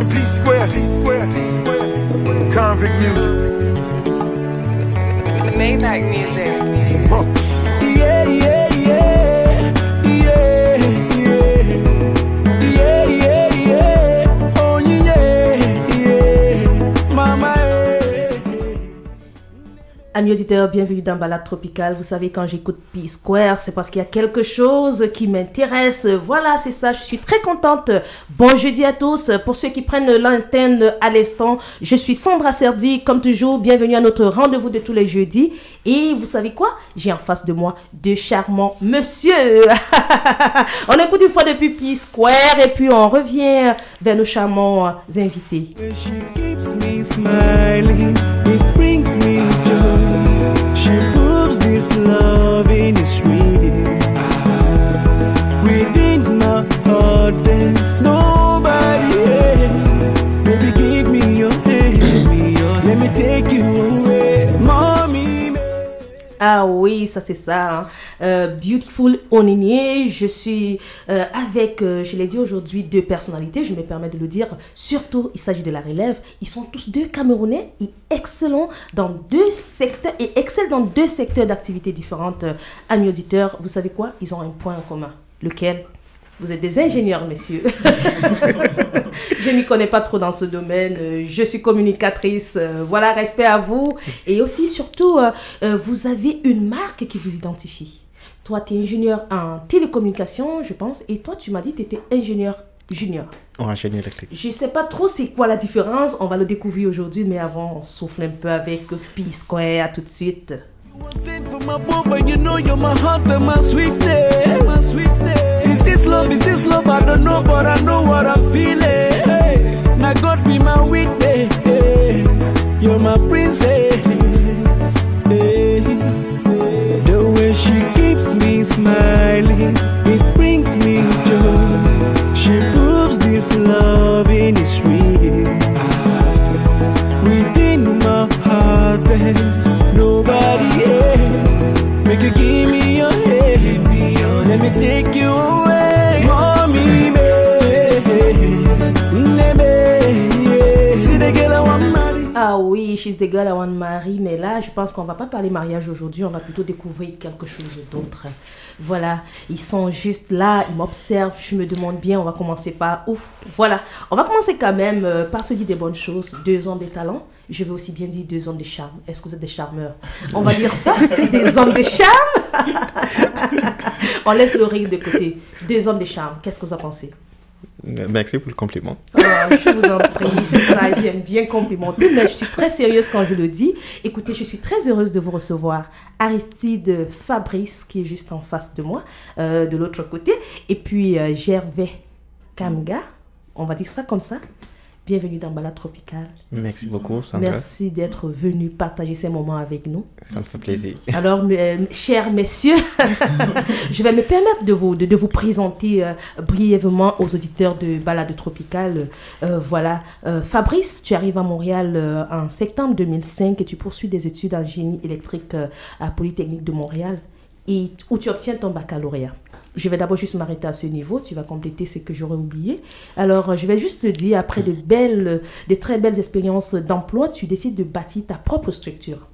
P-Square, P-Square, P-Square, P-Square. Convict music. Maybach music. Yeah, yeah, yeah, yeah, yeah, yeah, yeah, yeah. Oh yeah, yeah, mama. Amis auditeurs, bienvenue dans Balade Tropicale. Vous savez, quand j'écoute P-Square, c'est parce qu'il y a quelque chose qui m'intéresse. Voilà, c'est ça, je suis très contente. Bon jeudi à tous. Pour ceux qui prennent l'antenne à l'instant, je suis Sandra Serdi. Comme toujours, bienvenue à notre rendez-vous de tous les jeudis. Et vous savez quoi? J'ai en face de moi deux charmants monsieur. On écoute une fois depuis P-Square et puis on revient vers nos charmants invités. She keeps me smiling, it brings me joy. She proves this loving is real. Within my heart there's nobody else. Baby, give me your hand, let me take you away, mommy. Ah oui, ça c'est ça. Hein. Beautiful Oninier, je suis avec, je l'ai dit aujourd'hui, deux personnalités, je me permets de le dire. Surtout, il s'agit de la relève. Ils sont tous deux Camerounais et excellents dans deux secteurs et excellent dans deux secteurs d'activité différentes. Amis auditeurs, vous savez quoi? Ils ont un point en commun. Lequel? Vous êtes des ingénieurs, messieurs. Je ne m'y connais pas trop dans ce domaine. Je suis communicatrice. Voilà, respect à vous. Et aussi, surtout, vous avez une marque qui vous identifie. Toi, tu es ingénieur en télécommunication, je pense. Et toi, tu m'as dit que tu étais ingénieur junior. Ouais, génie électrique. Je ne sais pas trop c'est quoi la différence. On va le découvrir aujourd'hui. Mais avant, on souffle un peu avec P-Square. À tout de suite. Sent for my boy, you know you're my heart and my sweetness. My sweetness. Is this love? Is this love? I don't know, but I know what I'm feeling. Hey, now God be my witness. You're my princess. Hey, the way she keeps me smiling, it brings me joy. She proves this loving is real. Within my heart there's nobody else. Make you give me your hand, let me take you away, mommy, baby. See the girl I want marry. Ah oui, she's the girl I want to marry. Mais là, je pense qu'on va pas parler mariage aujourd'hui. On va plutôt découvrir quelque chose d'autre. Voilà, ils sont juste là, ils m'observent. Je me demande bien, on va commencer par... Ouf, voilà. On va commencer quand même par se dire des bonnes choses. Deux hommes de talent. Je vais aussi bien dire deux hommes de charme. Est-ce que vous êtes des charmeurs? On va dire ça, des hommes de charme. On laisse le rire de côté. Deux hommes de charme, qu'est-ce que vous en pensez? Merci pour le compliment. Oh, je vous en prie, c'est ça, j'aime bien complimenter, mais je suis très sérieuse quand je le dis. Écoutez, je suis très heureuse de vous recevoir. Aristide Fabrice, qui est juste en face de moi, de l'autre côté, et puis Gervais Kamga, on va dire ça comme ça. Bienvenue dans Balade Tropicale. Merci beaucoup, Sandra. Merci d'être venu partager ces moments avec nous. Ça me fait plaisir. Alors, chers messieurs, je vais me permettre de vous présenter brièvement aux auditeurs de Balade Tropicale. Voilà, Fabrice, tu arrives à Montréal en septembre 2005 et tu poursuis des études en génie électrique à Polytechnique de Montréal et où tu obtiens ton baccalauréat. Je vais d'abord juste m'arrêter à ce niveau, tu vas compléter ce que j'aurais oublié. Alors, je vais juste te dire, après de très belles expériences d'emploi, tu décides de bâtir ta propre structure.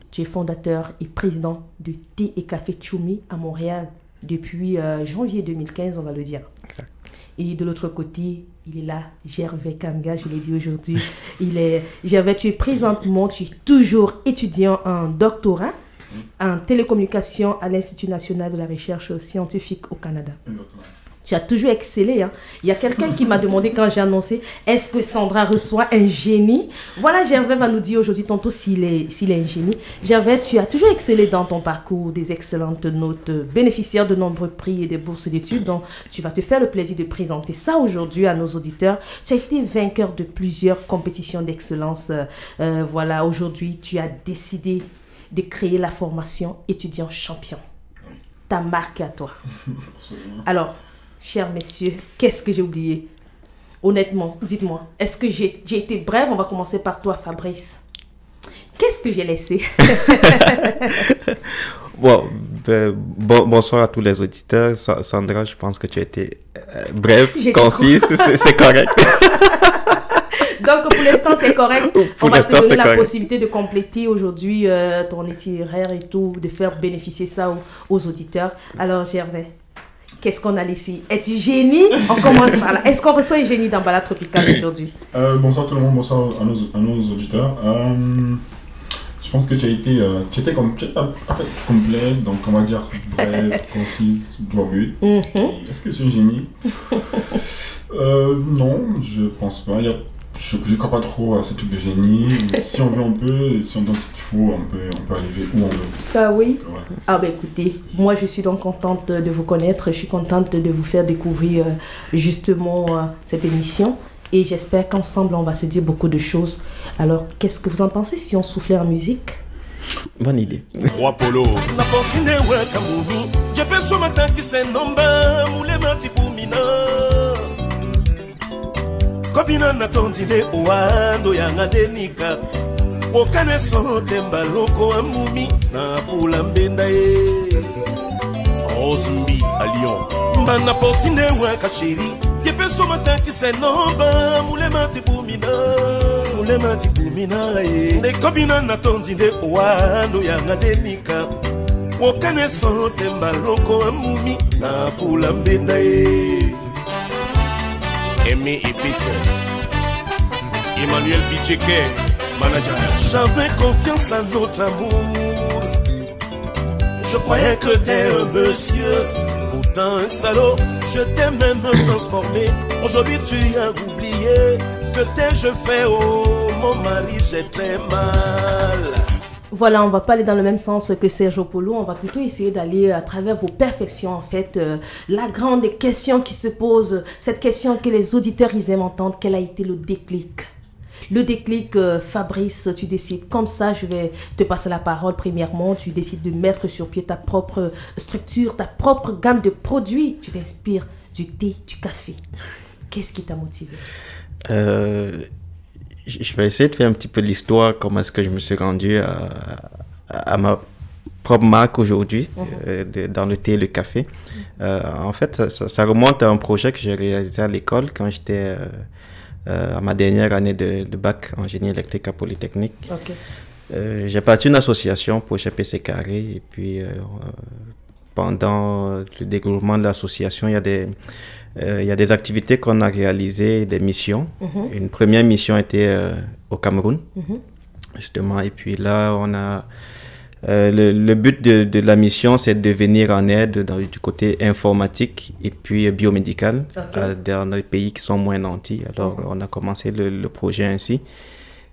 Tu es fondateur et président de Thé et Café Choumi à Montréal depuis janvier 2015, on va le dire. Exact. Et de l'autre côté, il est là, Gervais Kamga, je l'ai dit aujourd'hui. Gervais, tu es présentement, tu es toujours étudiant en doctorat en télécommunication à l'Institut national de la recherche scientifique au Canada. Tu as toujours excellé. Hein. Il y a quelqu'un qui m'a demandé quand j'ai annoncé, est-ce que Sandra reçoit un génie? Voilà, Gervais va nous dire aujourd'hui tantôt s'il est un génie. Gervais, tu as toujours excellé dans ton parcours, des excellentes notes, bénéficiaire de nombreux prix et des bourses d'études. Donc, tu vas te faire le plaisir de présenter ça aujourd'hui à nos auditeurs. Tu as été vainqueur de plusieurs compétitions d'excellence. Voilà, aujourd'hui, tu as décidé de créer la formation étudiant champion. Ta marque à toi. Alors, chers messieurs, qu'est-ce que j'ai oublié? Honnêtement, dites-moi, est-ce que j'ai été brève? On va commencer par toi, Fabrice. Qu'est-ce que j'ai laissé? Bonsoir à tous les auditeurs. Sandra, je pense que tu as été bref, J'ai concise, c'est correct. Donc, pour l'instant, c'est correct. On Pour va te l'instant, donner c'est la correct. possibilité de compléter aujourd'hui ton itinéraire et tout, de faire bénéficier ça aux auditeurs. Alors, Gervais, qu'est-ce qu'on a laissé? Es-tu génie? On commence par là. Est-ce qu'on reçoit un génie dans Balade Tropicale aujourd'hui? Bonsoir tout le monde, bonsoir à nos auditeurs. Je pense que tu étais en fait complet, donc on va dire bref, concise, droit au but. Est-ce que je suis un génie? Non, je pense pas. Je ne crois pas trop à ce truc de génie. Si on veut, on peut. Si on donne ce qu'il faut, on peut arriver où on veut. Ah oui? Ouais, Ah ben écoutez, moi je suis donc contente de vous connaître. Je suis contente de vous faire découvrir justement cette émission. Et j'espère qu'ensemble on va se dire beaucoup de choses. Alors, qu'est-ce que vous en pensez si on soufflait en musique? Bonne idée. Roi Polo. Na posine weka mumi Jepe soma tanki se nomba Mule mati pumina Kobina na tondile uando ya ngadenika Okane sote mbaloko wa mumi Na pula mbenda ye Ozumbi a Lyon Mbana posine weka chiri Jepe soma tanki se nomba Mule mati pumina Mule mati pumina ye Ne kobina na tondile uando ya ngadenika Okane sote mbaloko wa mumi Na pula mbenda ye Aimé Épice Emmanuel Bicheke Manager. J'avais confiance à notre amour. Je croyais que t'es un monsieur, pourtant un salaud. Je t'ai même transformé. Aujourd'hui tu as oublié que t'ai-je fait, oh mon mari, j'ai très mal. Voilà, on va pas aller dans le même sens que Sergio Polo, on va plutôt essayer d'aller à travers vos perfections en fait. La grande question qui se pose, cette question que les auditeurs ils aiment entendre, quel a été le déclic? Le déclic, Fabrice, tu décides comme ça, je vais te passer la parole premièrement, tu décides de mettre sur pied ta propre structure, ta propre gamme de produits, tu t'inspires du thé, du café. Qu'est-ce qui t'a motivé? Je vais essayer de faire un petit peu l'histoire, comment est-ce que je me suis rendu à ma propre marque aujourd'hui, dans le thé et le café. En fait, ça remonte à un projet que j'ai réalisé à l'école quand j'étais à ma dernière année de bac en génie électrique à Polytechnique. Okay. J'ai parti une association pour GPC Carré et puis pendant le développement de l'association, il y a des activités qu'on a réalisées, des missions. Une première mission était au Cameroun, justement. Et puis là, on a le but de la mission, c'est de venir en aide du côté informatique et puis biomédical dans les pays qui sont moins nantis. Alors, on a commencé le projet ainsi.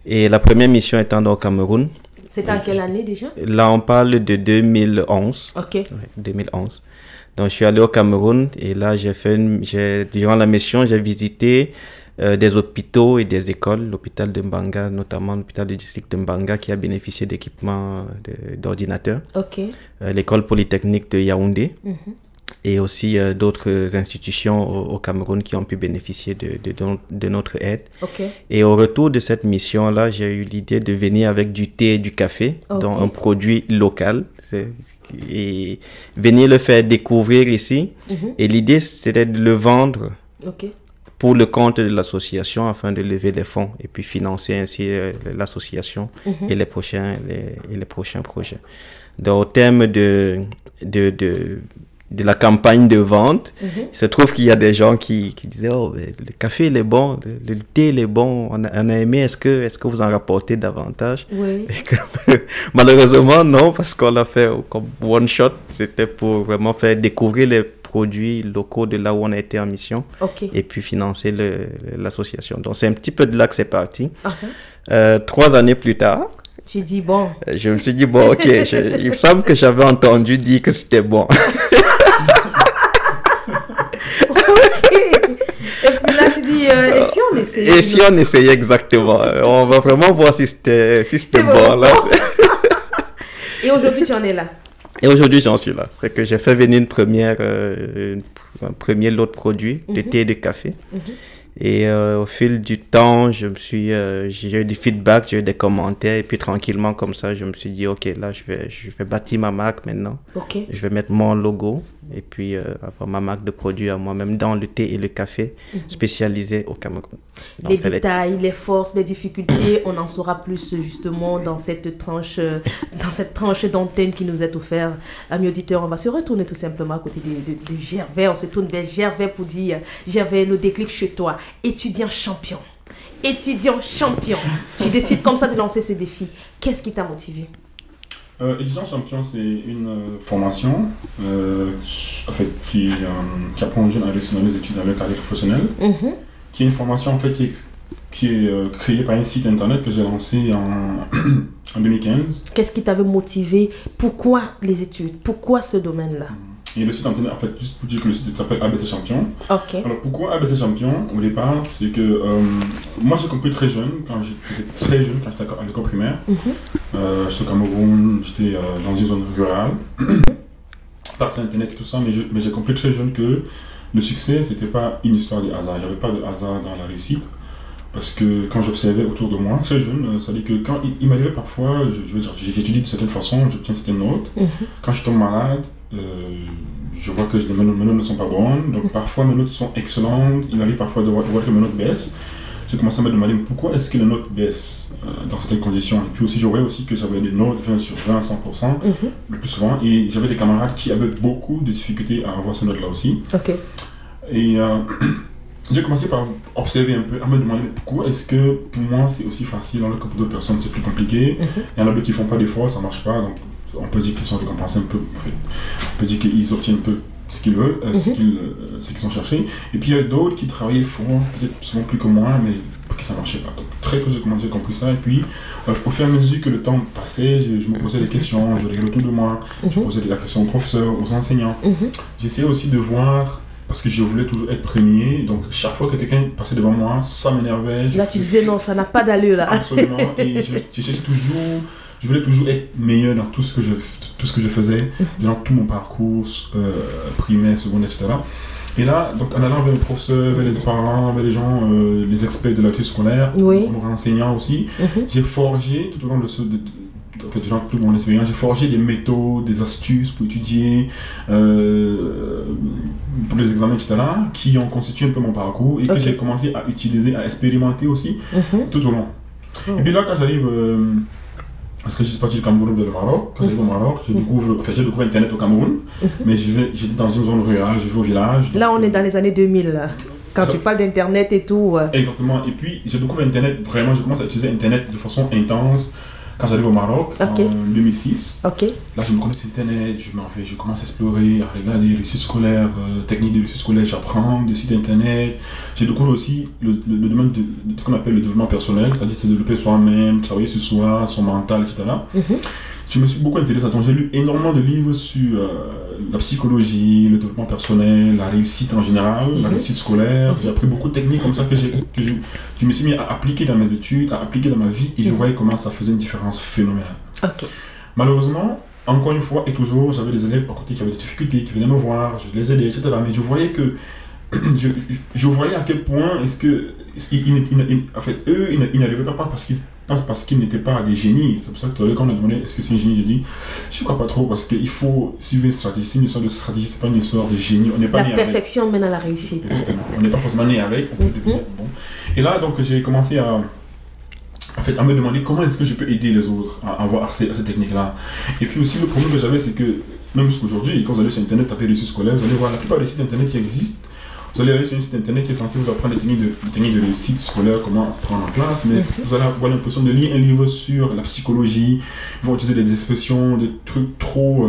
Et la première mission étant au Cameroun. C'était en quelle année déjà? Là, on parle de 2011. Ok. Ouais, 2011. Donc, je suis allé au Cameroun et là, durant la mission, j'ai visité des hôpitaux et des écoles. L'hôpital de Mbanga, notamment l'hôpital du district de Mbanga qui a bénéficié d'équipements d'ordinateurs. Ok. L'école polytechnique de Yaoundé. Et aussi d'autres institutions au Cameroun qui ont pu bénéficier de notre aide. Okay. Et au retour de cette mission-là, j'ai eu l'idée de venir avec du thé et du café, donc un produit local, et venir le faire découvrir ici. Et l'idée, c'était de le vendre pour le compte de l'association afin de lever des fonds et puis financer ainsi l'association et les prochains projets. Donc, au terme de la campagne de vente, il se trouve qu'il y a des gens qui disaient « Oh, le café, il est bon, le thé, il est bon, on a aimé, est-ce que vous en rapportez davantage ?» Oui. Malheureusement, non, parce qu'on l'a fait comme one shot. C'était pour vraiment faire découvrir les produits locaux de là où on a été en mission et puis financer l'association. Donc, c'est un petit peu de là que c'est parti. 3 années plus tard, j'ai dit bon. Je me suis dit, bon, ok, il me semble que j'avais entendu dire que c'était bon. Et puis là, tu dis, et si on essayait? Et si on essayait exactement? On va vraiment voir si c'était bon. Là. Et aujourd'hui, tu en es là? Et aujourd'hui, j'en suis là. C'est que j'ai fait venir un premier lot de produits, de thé et de café. Et au fil du temps, j'ai eu du feedback, j'ai eu des commentaires. Et puis tranquillement, comme ça, je me suis dit, OK, là, je vais bâtir ma marque maintenant. Okay. Je vais mettre mon logo et puis avoir ma marque de produits à moi-même dans le thé et le café spécialisé au Cameroun. Les détails, les forces, les difficultés, on en saura plus justement dans cette tranche d'antenne qui nous est offerte. Amis auditeurs, on va se retourner tout simplement à côté de Gervais. On se tourne vers Gervais pour dire, Gervais, le déclic chez toi. Étudiant champion. Tu décides comme ça de lancer ce défi. Qu'est-ce qui t'a motivé? Étudiant champion, c'est une formation en fait, qui apprend aux jeunes à réussir dans les études dans leur carrière professionnelle. Qui est une formation en fait, qui est créée par un site internet que j'ai lancé en 2015. Qu'est-ce qui t'avait motivé? Pourquoi les études? Pourquoi ce domaine-là? Et le site internet, en fait, juste pour dire que le site s'appelle ABC Champion. Ok. Alors pourquoi ABC Champion? Au départ, c'est que moi j'ai compris très jeune, quand j'étais à l'école primaire. J'étais au Cameroun, j'étais dans une zone rurale. Par internet et tout ça, mais j'ai compris très jeune que le succès, c'était pas une histoire de hasard. Il n'y avait pas de hasard dans la réussite. Parce que quand j'observais autour de moi, très jeune, ça veut dire que quand il m'arrivait parfois, je veux dire, j'étudie de certaine façon, j'obtiens certaines notes. Quand je tombe malade, je vois que mes notes ne sont pas bonnes. Donc parfois mes notes sont excellentes. Il m'arrive parfois de voir que mes notes baissent. J'ai commencé à me demander pourquoi est-ce que les notes baissent dans certaines conditions. Et puis aussi, je voyais aussi que j'avais des notes 20 sur 20, 100%, le plus souvent. Et j'avais des camarades qui avaient beaucoup de difficultés à avoir ces notes-là aussi. Ok. Et j'ai commencé par observer un peu, à me demander pourquoi est-ce que pour moi c'est aussi facile alors que pour d'autres personnes c'est plus compliqué. Il y en a d'autres qui ne font pas d'efforts, ça ne marche pas. Donc on peut dire qu'ils sont récompensés un peu. En fait. On peut dire qu'ils obtiennent un peu ce qu'ils veulent, ce qu'ils ont cherché. Et puis il y a d'autres qui travaillaient fort, peut-être souvent plus que moi, mais pour qui ça ne marchait pas. Donc très tôt j'ai compris ça. Et puis au fur et à mesure que le temps passait, je me posais des questions, je regardais autour de moi, je posais la question aux professeurs, aux enseignants. J'essayais aussi de voir. Parce que je voulais toujours être premier, donc chaque fois que quelqu'un passait devant moi, ça m'énervait. Là, tu disais non, ça n'a pas d'allure là. Absolument, et je voulais toujours être meilleur dans tout ce que je faisais, durant tout mon parcours primaire, secondaire, etc. Et là, donc en allant vers les professeurs, vers les parents, vers les gens, les experts de l'étude scolaire, nos enseignants aussi, j'ai forgé tout au long en fait, durant toute mon expérience, j'ai forgé des méthodes, des astuces pour étudier, pour les examens, etc., qui ont constitué un peu mon parcours et que j'ai commencé à utiliser, à expérimenter aussi tout au long. Et puis là, quand j'arrive, parce que je suis parti du Cameroun vers le Maroc, quand j'arrive au Maroc, j'ai découvert Internet au Cameroun, mais j'étais dans une zone rurale, je vais au village. Là, on est dans les années 2000. Quand tu parles d'Internet et tout. Exactement. Et puis, j'ai découvert Internet, vraiment, je commence à utiliser Internet de façon intense. Quand j'arrive au Maroc, en 2006, là je me connecte sur Internet, je commence à explorer, à regarder les réussites scolaires, techniques de réussite scolaire, j'apprends des sites Internet. J'ai découvert aussi le domaine de ce qu'on appelle le développement personnel, c'est-à-dire se développer soi-même, travailler sur soi, son mental, etc. Je me suis beaucoup intéressé, j'ai lu énormément de livres sur la psychologie, le développement personnel, la réussite en général, la réussite scolaire. J'ai appris beaucoup de techniques comme ça que je me suis mis à appliquer dans mes études, à appliquer dans ma vie, et je voyais comment ça faisait une différence phénoménale. Malheureusement, encore une fois et toujours, j'avais des élèves à côté qui avaient des difficultés, qui venaient me voir, je les aidais, etc. Mais je voyais que je voyais à quel point est-ce que en fait, eux, ils n'arrivaient pas parce qu'ils n'étaient pas des génies. C'est pour ça que quand on a demandé est-ce que c'est un génie, j'ai dit je ne crois pas trop, parce qu'il faut suivre une stratégie. C'est une histoire de stratégie, c'est pas une histoire de génie. On n'est pas la perfection mène à la réussite. Exactement. On n'est pas forcément né avec. Bon. Et là, donc, j'ai commencé à me demander comment est-ce que je peux aider les autres à avoir accès à cette technique-là. Et puis aussi, le problème que j'avais, c'est que même jusqu'aujourd'hui, quand vous allez sur Internet, tapez réussite scolaire, vous allez voir la plupart des sites Internet qui existent. Vous allez aller sur un site Internet qui est censé vous apprendre des techniques de réussite scolaire, comment apprendre en classe, mais vous allez avoir l'impression de lire un livre sur la psychologie, ils vont utiliser des expressions, des trucs trop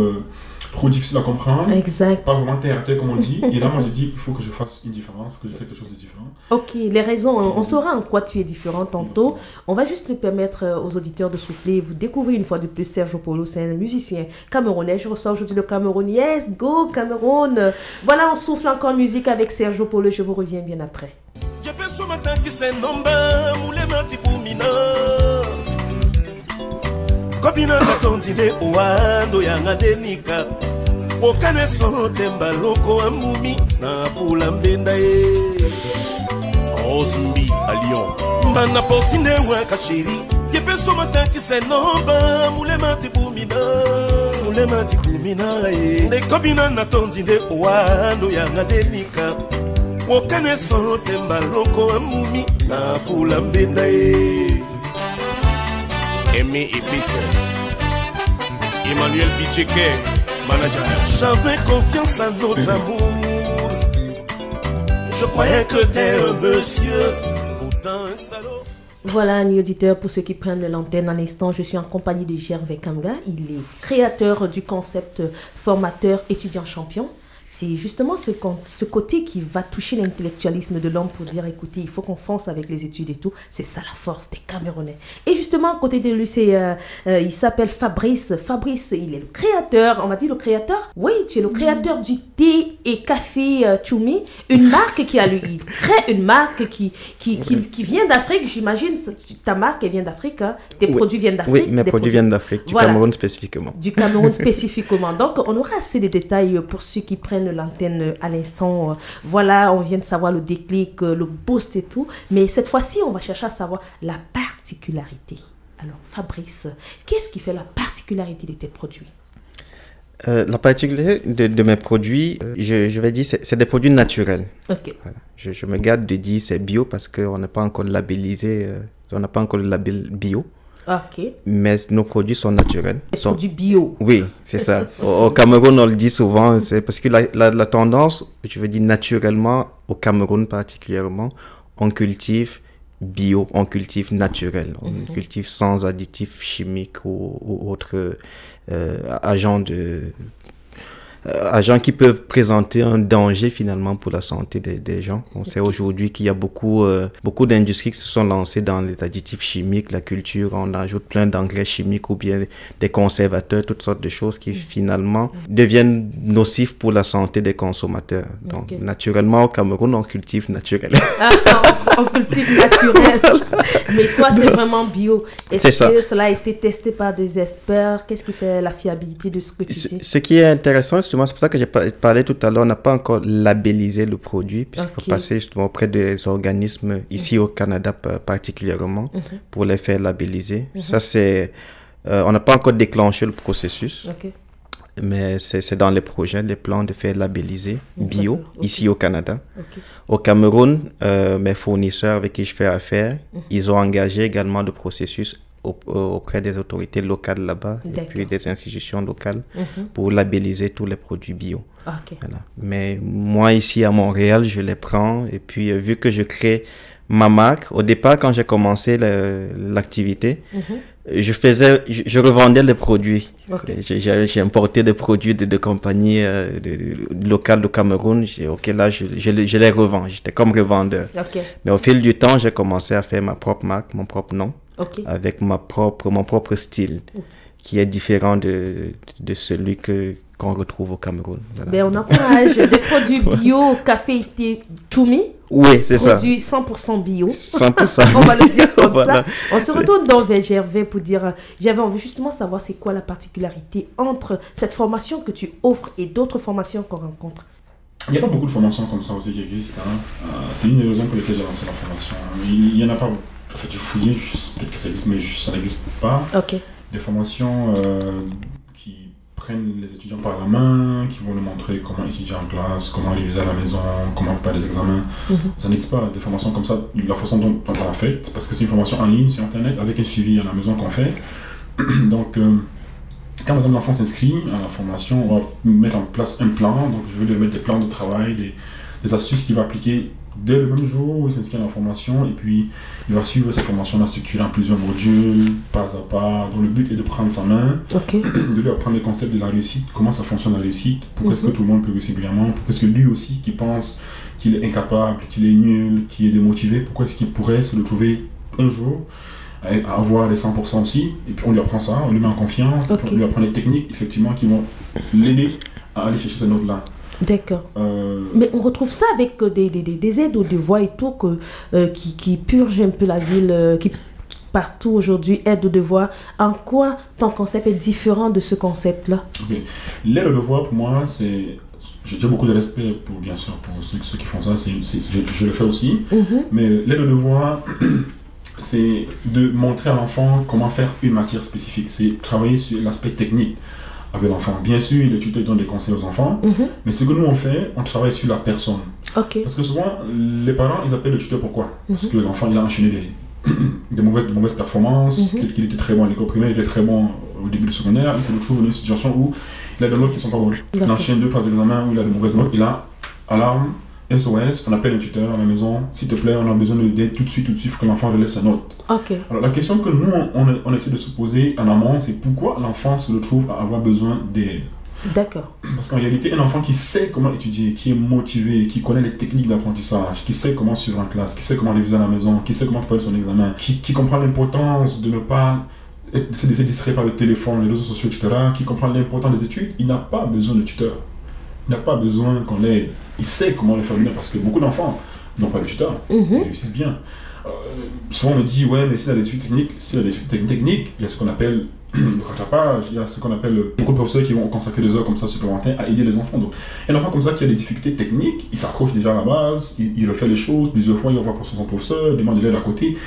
difficiles à comprendre. Exact. Pas vraiment terre à terre comme on dit. Et là, moi, j'ai dit, il faut que je fasse une différence, il faut que je fasse quelque chose de différent. Ok, les raisons, on saura en quoi tu es différent tantôt. On va juste permettre aux auditeurs de souffler. Vous découvrez une fois de plus Sergio Polo, c'est un musicien camerounais. Je ressors aujourd'hui le Cameroun. Yes, go Cameroun. Voilà, on souffle encore musique avec Sergio Polo. Je vous reviens bien après. Je peux ce matin qui c'est nomba, moulé mati pour mina. Kobina katondile uando yanga denika. Okane so temba loko amumi na pula mbenda e. Mana posine wa kachiri. Yepe soma tanki se nomba. Mulema tibumina. Mulema tibumina. Ne kobina na tondi de oando ya ngadenika. Wakane sote mbaloko amumi. Na pula mbenda Emi Ipise Emmanuel Bicheke, manager. J'avais confiance à notre amour. Je croyais que t'es un monsieur, pourtant un salaud. Voilà, amis auditeurs, pour ceux qui prennent l'antenne en instant, je suis en compagnie de Gervais Kamga. Il est créateur du concept formateur étudiant champion. C'est justement ce côté qui va toucher l'intellectualisme de l'homme pour dire, écoutez, il faut qu'on fonce avec les études et tout. C'est ça la force des Camerounais. Et justement, à côté de lui, il s'appelle Fabrice. Fabrice, il est le créateur. On m'a dit le créateur? Oui, tu es le créateur du thé et café Choumi. Une marque qui a lui. Il crée une marque qui vient d'Afrique. J'imagine, ta marque, elle vient d'Afrique. Hein? Tes produits viennent d'Afrique. Oui, mes produits viennent d'Afrique, du Cameroun spécifiquement. Du Cameroun spécifiquement. Donc, on aura assez de détails pour ceux qui prennent l'antenne à l'instant. Voilà, on vient de savoir le déclic, le boost et tout. Mais cette fois-ci, on va chercher à savoir la particularité. Alors, Fabrice, qu'est-ce qui fait la particularité de tes produits? La particularité de mes produits, je vais dire, c'est des produits naturels. Ok. Voilà. Je me garde de dire c'est bio parce qu'on n'a pas encore labellisé, on n'a pas encore le label bio. Ok. Mais nos produits sont naturels. Des produits bio. Oui, c'est ça. Au Cameroun, on le dit souvent, c'est parce que la tendance, je veux dire naturellement, au Cameroun particulièrement, on cultive bio, on cultive naturel, on cultive sans additifs chimiques ou autres agents qui peuvent présenter un danger finalement pour la santé des gens. On sait aujourd'hui qu'il y a beaucoup d'industries qui se sont lancées dans les additifs chimiques, la culture, on ajoute plein d'engrais chimiques ou bien des conservateurs, toutes sortes de choses qui finalement deviennent nocifs pour la santé des consommateurs. Donc naturellement au Cameroun, on cultive naturel. On cultive naturel. Mais toi, c'est vraiment bio. Est-ce que cela a été testé par des experts? Qu'est-ce qui fait la fiabilité de ce que tu dis? Ce qui est intéressant, justement, c'est pour ça que j'ai parlé tout à l'heure, on n'a pas encore labellisé le produit, puisqu'il faut passer justement auprès des organismes ici au Canada particulièrement pour les faire labelliser. Ça, c'est... on n'a pas encore déclenché le processus. Mais c'est dans les projets, les plans de faire labelliser bio ici au Canada. Au Cameroun, mes fournisseurs avec qui je fais affaire, ils ont engagé également le processus auprès des autorités locales là-bas et puis des institutions locales pour labelliser tous les produits bio. Voilà. Mais moi ici à Montréal, je les prends et puis vu que je crée ma marque, au départ quand j'ai commencé l'activité, je revendais les produits. J'ai importé des produits de compagnies locales du Cameroun. Là, je les revends. J'étais comme revendeur. Mais au fil du temps, j'ai commencé à faire ma propre marque, mon propre nom, avec mon propre style, qui est différent de celui qu'on retrouve au Cameroun. Voilà. Ben, on encourage des produits bio, café et Choumi. Oui, c'est ça. Produits 100% bio. 100%. On va le dire comme ça. On se retourne donc vers Gervais pour dire, j'avais envie justement savoir c'est quoi la particularité entre cette formation que tu offres et d'autres formations qu'on rencontre. Il n'y a pas beaucoup de formations comme ça aussi qui existent. C'est une des raisons pour lesquelles j'ai lancé la formation. Il n'y en a pas. En fait, j'ai fouillé, peut-être que ça existe, mais ça n'existe pas. Des formations qui prennent les étudiants par la main, qui vont leur montrer comment étudier en classe, comment réviser à la maison, comment préparer des examens. Ça n'existe pas, des formations comme ça. La façon dont on l'a fait, parce que c'est une formation en ligne sur Internet avec un suivi à la maison qu'on fait. Donc, quand par exemple l'enfant s'inscrit à la formation, on va mettre en place un plan. Donc, je vais lui mettre des plans de travail, des astuces qu'il va appliquer dès le même jour où il s'inscrit à la formation, et puis il va suivre cette formation-là structurée en plusieurs modules, pas à pas, dont le but est de prendre sa main, de lui apprendre le concept de la réussite, comment ça fonctionne la réussite, pourquoi est-ce que tout le monde peut réussir régulièrement, pourquoi est-ce que lui aussi qui pense qu'il est incapable, qu'il est nul, qu'il est démotivé, pourquoi est-ce qu'il pourrait se retrouver un jour à avoir les 100% aussi, et puis on lui apprend ça, on lui met en confiance, et puis on lui apprend les techniques effectivement qui vont l'aider à aller chercher ces notes-là. D'accord. Mais on retrouve ça avec des aides aux devoirs et tout qui purgent un peu la ville, qui partout aujourd'hui aide aux devoirs. En quoi ton concept est différent de ce concept-là? L'aide aux devoirs pour moi, c'est... J'ai beaucoup de respect pour, bien sûr, pour ceux qui font ça, je le fais aussi. Mais l'aide aux devoirs, c'est de montrer à l'enfant comment faire une matière spécifique. C'est travailler sur l'aspect technique avec l'enfant. Bien sûr, les tuteurs donnent des conseils aux enfants, mais ce que nous on fait, on travaille sur la personne. Ok. Parce que souvent, les parents, ils appellent le tuteur pourquoi? Parce que l'enfant, il a enchaîné des mauvaises performances, peut-être qu'il était très bon à l'école primaire, il était très bon au début du secondaire, il se retrouve dans une situation où il a des notes qui sont pas bonnes. Il enchaîne 2-3 examens où il a de mauvaises notes, et là, alarme, SOS, on appelle un tuteur à la maison, s'il te plaît, on a besoin d'aide tout de suite, il faut que l'enfant relève sa note. Ok. Alors la question que nous, on essaie de se poser en amont, c'est pourquoi l'enfant se retrouve à avoir besoin d'aide. D'accord. Parce qu'en réalité, un enfant qui sait comment étudier, qui est motivé, qui connaît les techniques d'apprentissage, qui sait comment suivre en classe, qui sait comment réviser à la maison, qui sait comment préparer son examen, qui comprend l'importance de ne pas se distraire par le téléphone, les réseaux sociaux, etc., qui comprend l'importance des études, il n'a pas besoin de tuteur. Il n'a pas besoin qu'on l'aide. Il sait comment le faire bien parce que beaucoup d'enfants n'ont pas de tuteur. Ils réussissent bien. Souvent on me dit, ouais, mais s'il y a des études techniques, il y a ce qu'on appelle le rattrapage, il y a ce qu'on appelle beaucoup de professeurs qui vont consacrer des heures comme ça supplémentaires à aider les enfants. Donc, un enfant comme ça qui a des difficultés techniques, il s'accroche déjà à la base, il refait les choses plusieurs fois, il va voir son professeur, il demande de l'aide à côté,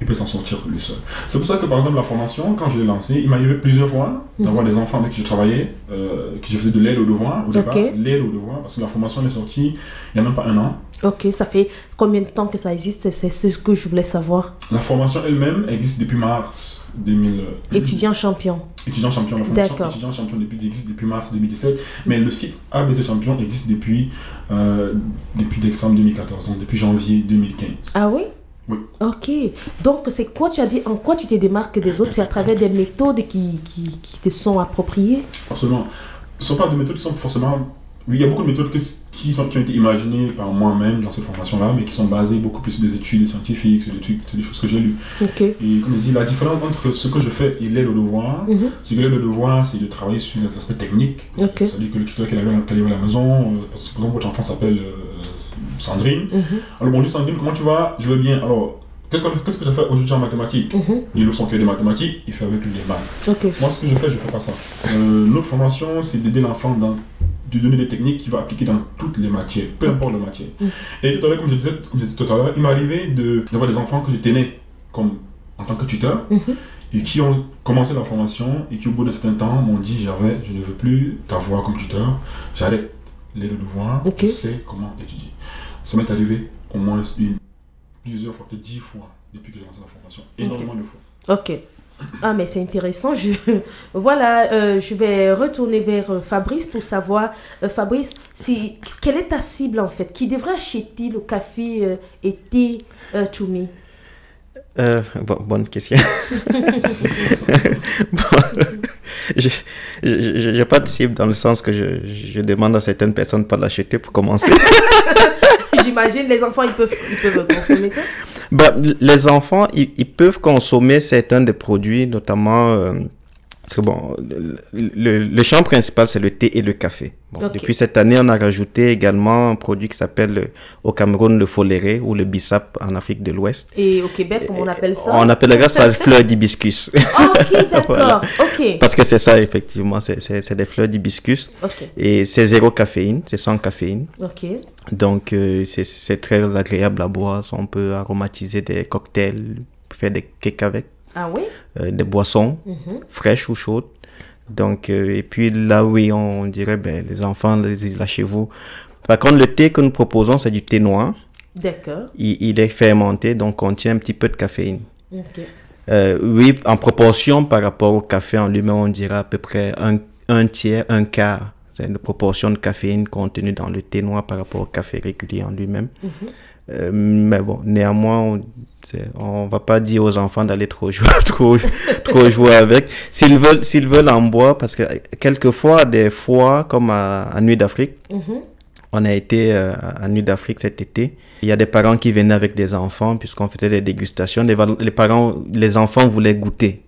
il peut s'en sortir le seul. C'est pour ça que par exemple la formation, quand je l'ai lancée, il m'est arrivé plusieurs fois d'avoir des enfants avec qui je travaillais, que je faisais de l'aide aux devoirs, au départ, l'aide aux devoirs, parce que la formation est sortie il n'y a même pas un an. Ok, ça fait combien de temps que ça existe? C'est ce que je voulais savoir. La formation elle-même existe depuis mars 2000. Étudiant champion. Étudiant champion, la formation étudiant champion existe depuis mars 2017, mais le site ABC Champion existe depuis décembre 2014, donc depuis janvier 2015. Ah oui? Oui. Ok. Donc, c'est quoi tu as dit, en quoi tu te démarques des autres? C'est à travers des méthodes qui te sont appropriées? Absolument. Ce ne sont pas des méthodes qui sont forcément... Oui, il y a beaucoup de méthodes qui ont été imaginées par moi-même dans cette formation-là, mais qui sont basées beaucoup plus sur des études scientifiques, c'est des choses que j'ai lues. Okay. Et comme je dis, la différence entre ce que je fais et l'aide au devoir, c'est que l'aide au devoir, c'est de travailler sur l'aspect technique. C'est-à-dire que le tuteur qui arrive à la maison, parce que par exemple, votre enfant s'appelle Sandrine. Alors bonjour Sandrine, comment tu vas? Je vais bien. Alors, qu'est-ce que je fais aujourd'hui en mathématiques? Il ouvre son cahier de mathématiques, il fait avec lui les maths. Moi, ce que je fais pas ça. Notre formation, c'est d'aider l'enfant de donner des techniques qu'il va appliquer dans toutes les matières, peu importe la matière. Et tout à l'heure, comme je disais tout à l'heure, il m'est arrivé d'avoir des enfants que je tenais en tant que tuteur et qui ont commencé la formation et qui au bout d'un certain temps m'ont dit je ne veux plus t'avoir comme tuteur, j'arrête les devoirs, je sais comment étudier. Ça m'est arrivé au moins plusieurs fois, peut-être 10 fois depuis que j'ai lancé la formation, énormément de fois. Ok. Ah mais c'est intéressant, voilà, je vais retourner vers Fabrice pour savoir, Fabrice, quelle est ta cible en fait, qui devrait acheter le café et thé Choumi? Bonne question. J'ai pas de cible dans le sens que je demande à certaines personnes de pas l'acheter pour commencer. J'imagine les enfants ils peuvent consommer ça. Les enfants ils peuvent consommer certains des produits, notamment parce que bon, le champ principal c'est le thé et le café. Bon, depuis cette année, on a rajouté également un produit qui s'appelle au Cameroun le foléré ou le bissap en Afrique de l'Ouest. Et au Québec, comment on appelle ça? On appellerait ça fleur d'hibiscus. Ok, d'accord. Voilà. Parce que c'est ça, effectivement, c'est des fleurs d'hibiscus. Et c'est zéro caféine, c'est sans caféine. Donc, c'est très agréable à boire. On peut aromatiser des cocktails, faire des cakes avec. Ah oui? Des boissons fraîches ou chaudes. Donc, et puis là, oui, on dirait, les enfants, là chez vous. Par contre, le thé que nous proposons, c'est du thé noir. D'accord. Il est fermenté, donc contient un petit peu de caféine. Oui, en proportion par rapport au café en lui-même, on dirait à peu près un tiers, un quart. C'est une proportion de caféine contenue dans le thé noir par rapport au café régulier en lui-même. Mais bon, néanmoins, on va pas dire aux enfants d'aller trop jouer avec. S'ils veulent en boire, parce que quelquefois, des fois, comme à Nuit d'Afrique, on a été à Nuit d'Afrique cet été. Il y a des parents qui venaient avec des enfants, puisqu'on faisait des dégustations. Les enfants voulaient goûter.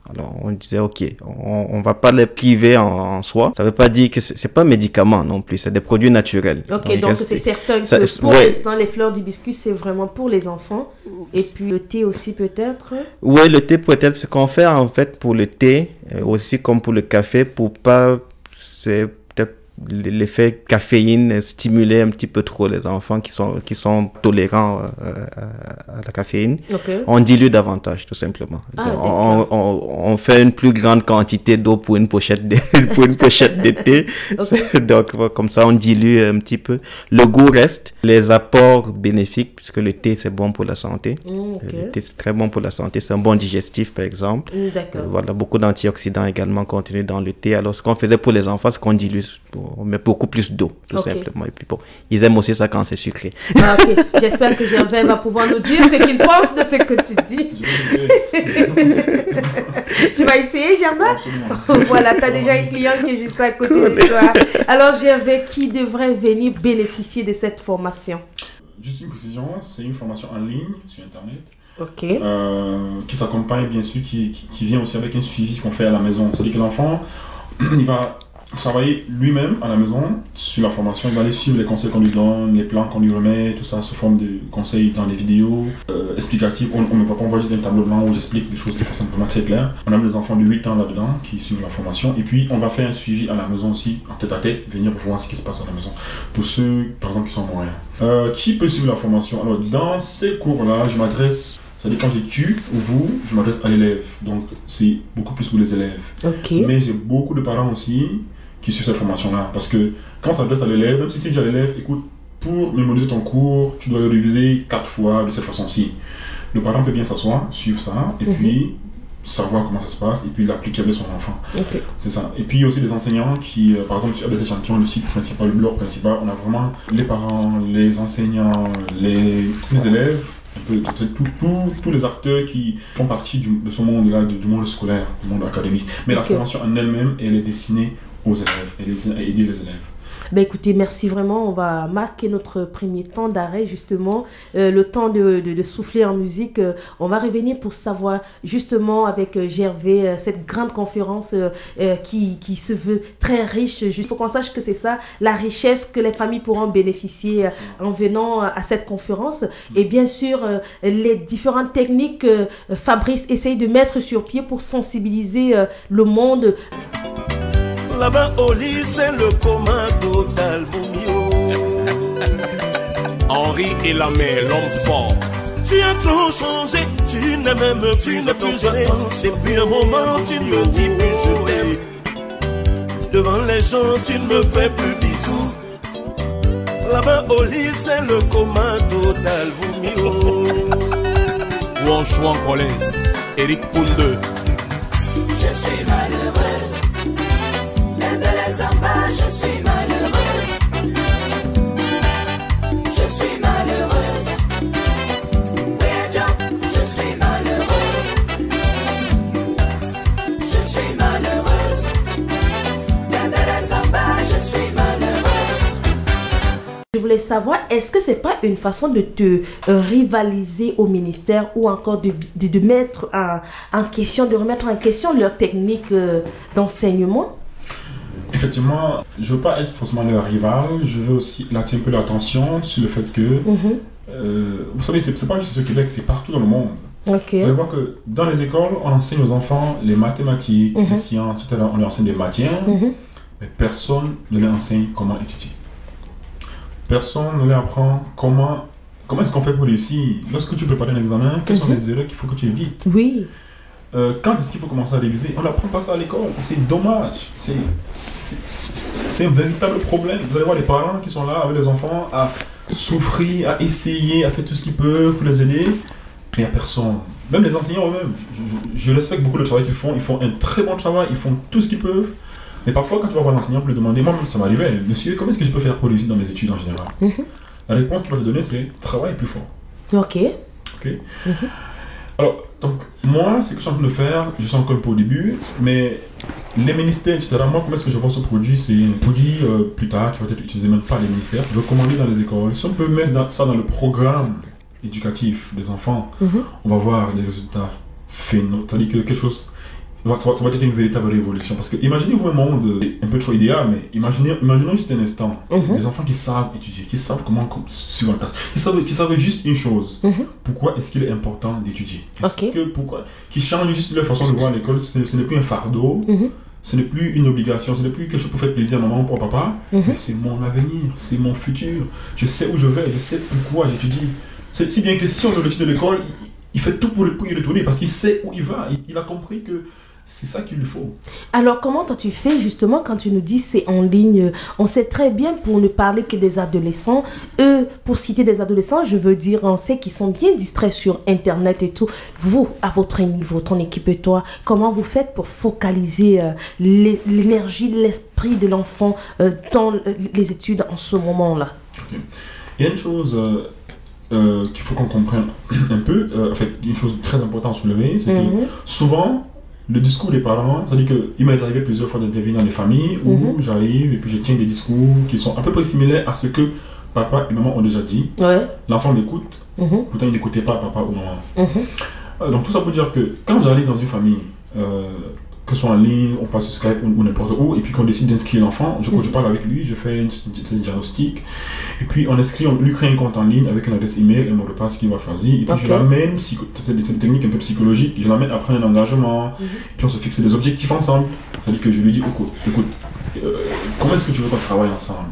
Alors, on disait, ok, on va pas les priver en soi. Ça veut pas dire que c'est pas un médicament non plus, c'est des produits naturels. Ok, donc c'est certain que pour l'instant, les fleurs d'hibiscus, c'est vraiment pour les enfants. Et puis le thé aussi peut-être? Oui, le thé peut-être, ce qu'on fait en fait pour le thé, aussi comme pour le café, pour pas, c'est peut-être l'effet caféine stimulait un petit peu trop les enfants qui sont tolérants à la caféine. On dilue davantage, tout simplement. On fait une plus grande quantité d'eau pour une pochette de thé. Donc, comme ça, on dilue un petit peu. Le goût reste. Les apports bénéfiques, puisque le thé, c'est bon pour la santé. Le thé, c'est très bon pour la santé. C'est un bon digestif, par exemple. Voilà, beaucoup d'antioxydants également contenus dans le thé. Alors, ce qu'on faisait pour les enfants, c'est qu'on dilue, on met beaucoup plus d'eau, tout simplement. Et puis bon, ils aiment aussi ça quand c'est sucré. J'espère que Gervais va pouvoir nous dire ce qu'il pense de ce que tu dis. Tu vas essayer, Gervais? Voilà, tu as déjà un client qui est juste à côté de toi. Alors, Gervais, qui devrait venir bénéficier de cette formation? Juste une précision, c'est une formation en ligne sur Internet. Qui s'accompagne, bien sûr, qui vient aussi avec un suivi qu'on fait à la maison. C'est-à-dire que l'enfant, il va travailler lui-même à la maison sur la formation. Il va aller suivre les conseils qu'on lui donne, les plans qu'on lui remet, tout ça sous forme de conseils dans les vidéos explicatives. On ne va pas envoyer juste un tableau blanc où j'explique des choses qui sont simplement très claires. On a des enfants de 8 ans là-dedans qui suivent la formation. Et puis, on va faire un suivi à la maison aussi, en tête-à-tête, venir voir ce qui se passe à la maison. Pour ceux, par exemple, qui sont à Montréal. Qui peut suivre la formation? Alors, dans ces cours-là, je m'adresse... C'est-à-dire quand j'ai tu ou vous, je m'adresse à l'élève. Donc, c'est beaucoup plus pour les élèves. Mais j'ai beaucoup de parents aussi qui suivent cette formation-là. Parce que quand on s'adresse à l'élève, même si tu dis à l'élève, écoute, pour mémoriser ton cours, tu dois le réviser 4 fois de cette façon-ci. Le parent peut bien s'asseoir, suivre ça, et puis savoir comment ça se passe, et puis l'appliquer avec son enfant. C'est ça. Et puis aussi les enseignants qui, par exemple, sur ABC Champion, le site principal, le blog principal, on a vraiment les parents, les enseignants, les élèves, tous les acteurs qui font partie de ce monde-là, du monde scolaire, du monde académique. Mais la formation en elle-même, elle est destinée aux élèves, elle est destinée à aider les élèves. Ben écoutez, merci vraiment. On va marquer notre premier temps d'arrêt, justement, le temps de souffler en musique. On va revenir pour savoir, justement, avec Gervais, cette grande conférence qui se veut très riche. Il faut qu'on sache que c'est ça, la richesse que les familles pourront bénéficier en venant à cette conférence. Et bien sûr, les différentes techniques que Fabrice essaye de mettre sur pied pour sensibiliser le monde. Là-bas au lit, c'est le commando d'Albumio. Henri et la mère, l'homme fort. Tu as trop changé, tu n'es même plus aimé. Depuis un moment, tu ne me dis plus je t'aime. Devant les gens, tu ne me fais plus bisous. Là-bas au lit, c'est le commando d'Albumio. Juan Collins, Eric Poundeux. Je suis malheureuse. Je suis malheureuse. Je suis malheureuse. Je suis malheureuse. Je suis malheureuse. Je suis malheureuse. Je voulais savoir, est-ce que c'est pas une façon de te rivaliser au ministère ou encore de mettre en question, de remettre en question leur technique d'enseignement? Effectivement, je ne veux pas être forcément leur rival, je veux aussi attirer un peu l'attention sur le fait que, vous savez, c'est pas juste au Québec, c'est partout dans le monde. Vous allez voir que dans les écoles, on enseigne aux enfants les mathématiques, les sciences, etc. On leur enseigne des matières, mais personne ne leur enseigne comment étudier. Personne ne leur apprend comment est-ce qu'on fait pour réussir. Lorsque tu prépares un examen, quelles sont les erreurs qu'il faut que tu évites? Oui. Quand est-ce qu'il faut commencer à réviser? On n'apprend pas ça à l'école. C'est dommage. C'est un véritable problème. Vous allez voir les parents qui sont là avec les enfants à souffrir, à essayer, à faire tout ce qu'ils peuvent pour les aider. Mais il n'y a personne. Même les enseignants eux-mêmes. Je respecte beaucoup le travail qu'ils font. Ils font un très bon travail. Ils font tout ce qu'ils peuvent. Mais parfois, quand tu vas voir l'enseignant pour lui demander, moi, ça m'arrivait, monsieur, comment est-ce que je peux faire pour réussir dans mes études en général? La réponse qu'il va te donner, c'est travail plus fort. Ok. Alors, donc, moi, ce que je suis en train de faire, je suis encore pas au début, mais les ministères, etc., moi, comment est-ce que je vois ce produit? C'est un produit plus tard qui va être utilisé même par les ministères, recommandé dans les écoles. Si on peut mettre ça dans le programme éducatif des enfants, on va voir des résultats phénoménaux. C'est-à-dire que quelque chose, ça va être une véritable révolution. Parce que imaginez-vous un monde un peu trop idéal, mais imaginons juste un instant, des enfants qui savent étudier, qui savent comment suivre la classe, qui savent juste une chose. Pourquoi est-ce qu'il est important d'étudier? Qui changent juste leur façon de voir l'école, ce n'est plus un fardeau, ce n'est plus une obligation, ce n'est plus quelque chose pour faire plaisir à maman ou à papa, mais c'est mon avenir, c'est mon futur. Je sais où je vais, je sais pourquoi j'étudie. C'est si bien que si on le retire de l'école, il fait tout pour y retourner parce qu'il sait où il va. Il a compris que c'est ça qu'il lui faut. Alors, comment toi tu fais justement quand tu nous dis c'est en ligne? On sait très bien pour ne parler que des adolescents. Eux, pour citer des adolescents, je veux dire, on sait qu'ils sont bien distraits sur Internet et tout. Vous, à votre niveau, ton équipe et toi, comment vous faites pour focaliser l'énergie, l'esprit de l'enfant dans les études en ce moment-là? Okay. Il y a une chose qu'il faut qu'on comprenne un peu, en fait, une chose très importante à soulever, c'est que souvent, le discours des parents, c'est-à-dire qu'il m'est arrivé plusieurs fois d'intervenir dans les familles où j'arrive et puis je tiens des discours qui sont à peu près similaires à ce que papa et maman ont déjà dit. Ouais. L'enfant l'écoute, pourtant il n'écoutait pas papa ou maman. Donc tout ça pour dire que quand j'arrive dans une famille, que ce soit en ligne, on passe sur Skype ou n'importe où, et puis qu'on décide d'inscrire l'enfant, je parle avec lui, je fais un diagnostic, et puis on inscrit, on lui crée un compte en ligne avec une adresse email, un mot de passe qu'il va choisir, et puis je l'amène, c'est des techniques un peu psychologiques, je l'amène à prendre un engagement, et puis on se fixe des objectifs ensemble. C'est-à-dire que je lui dis, écoute, comment est-ce que tu veux qu'on travaille ensemble?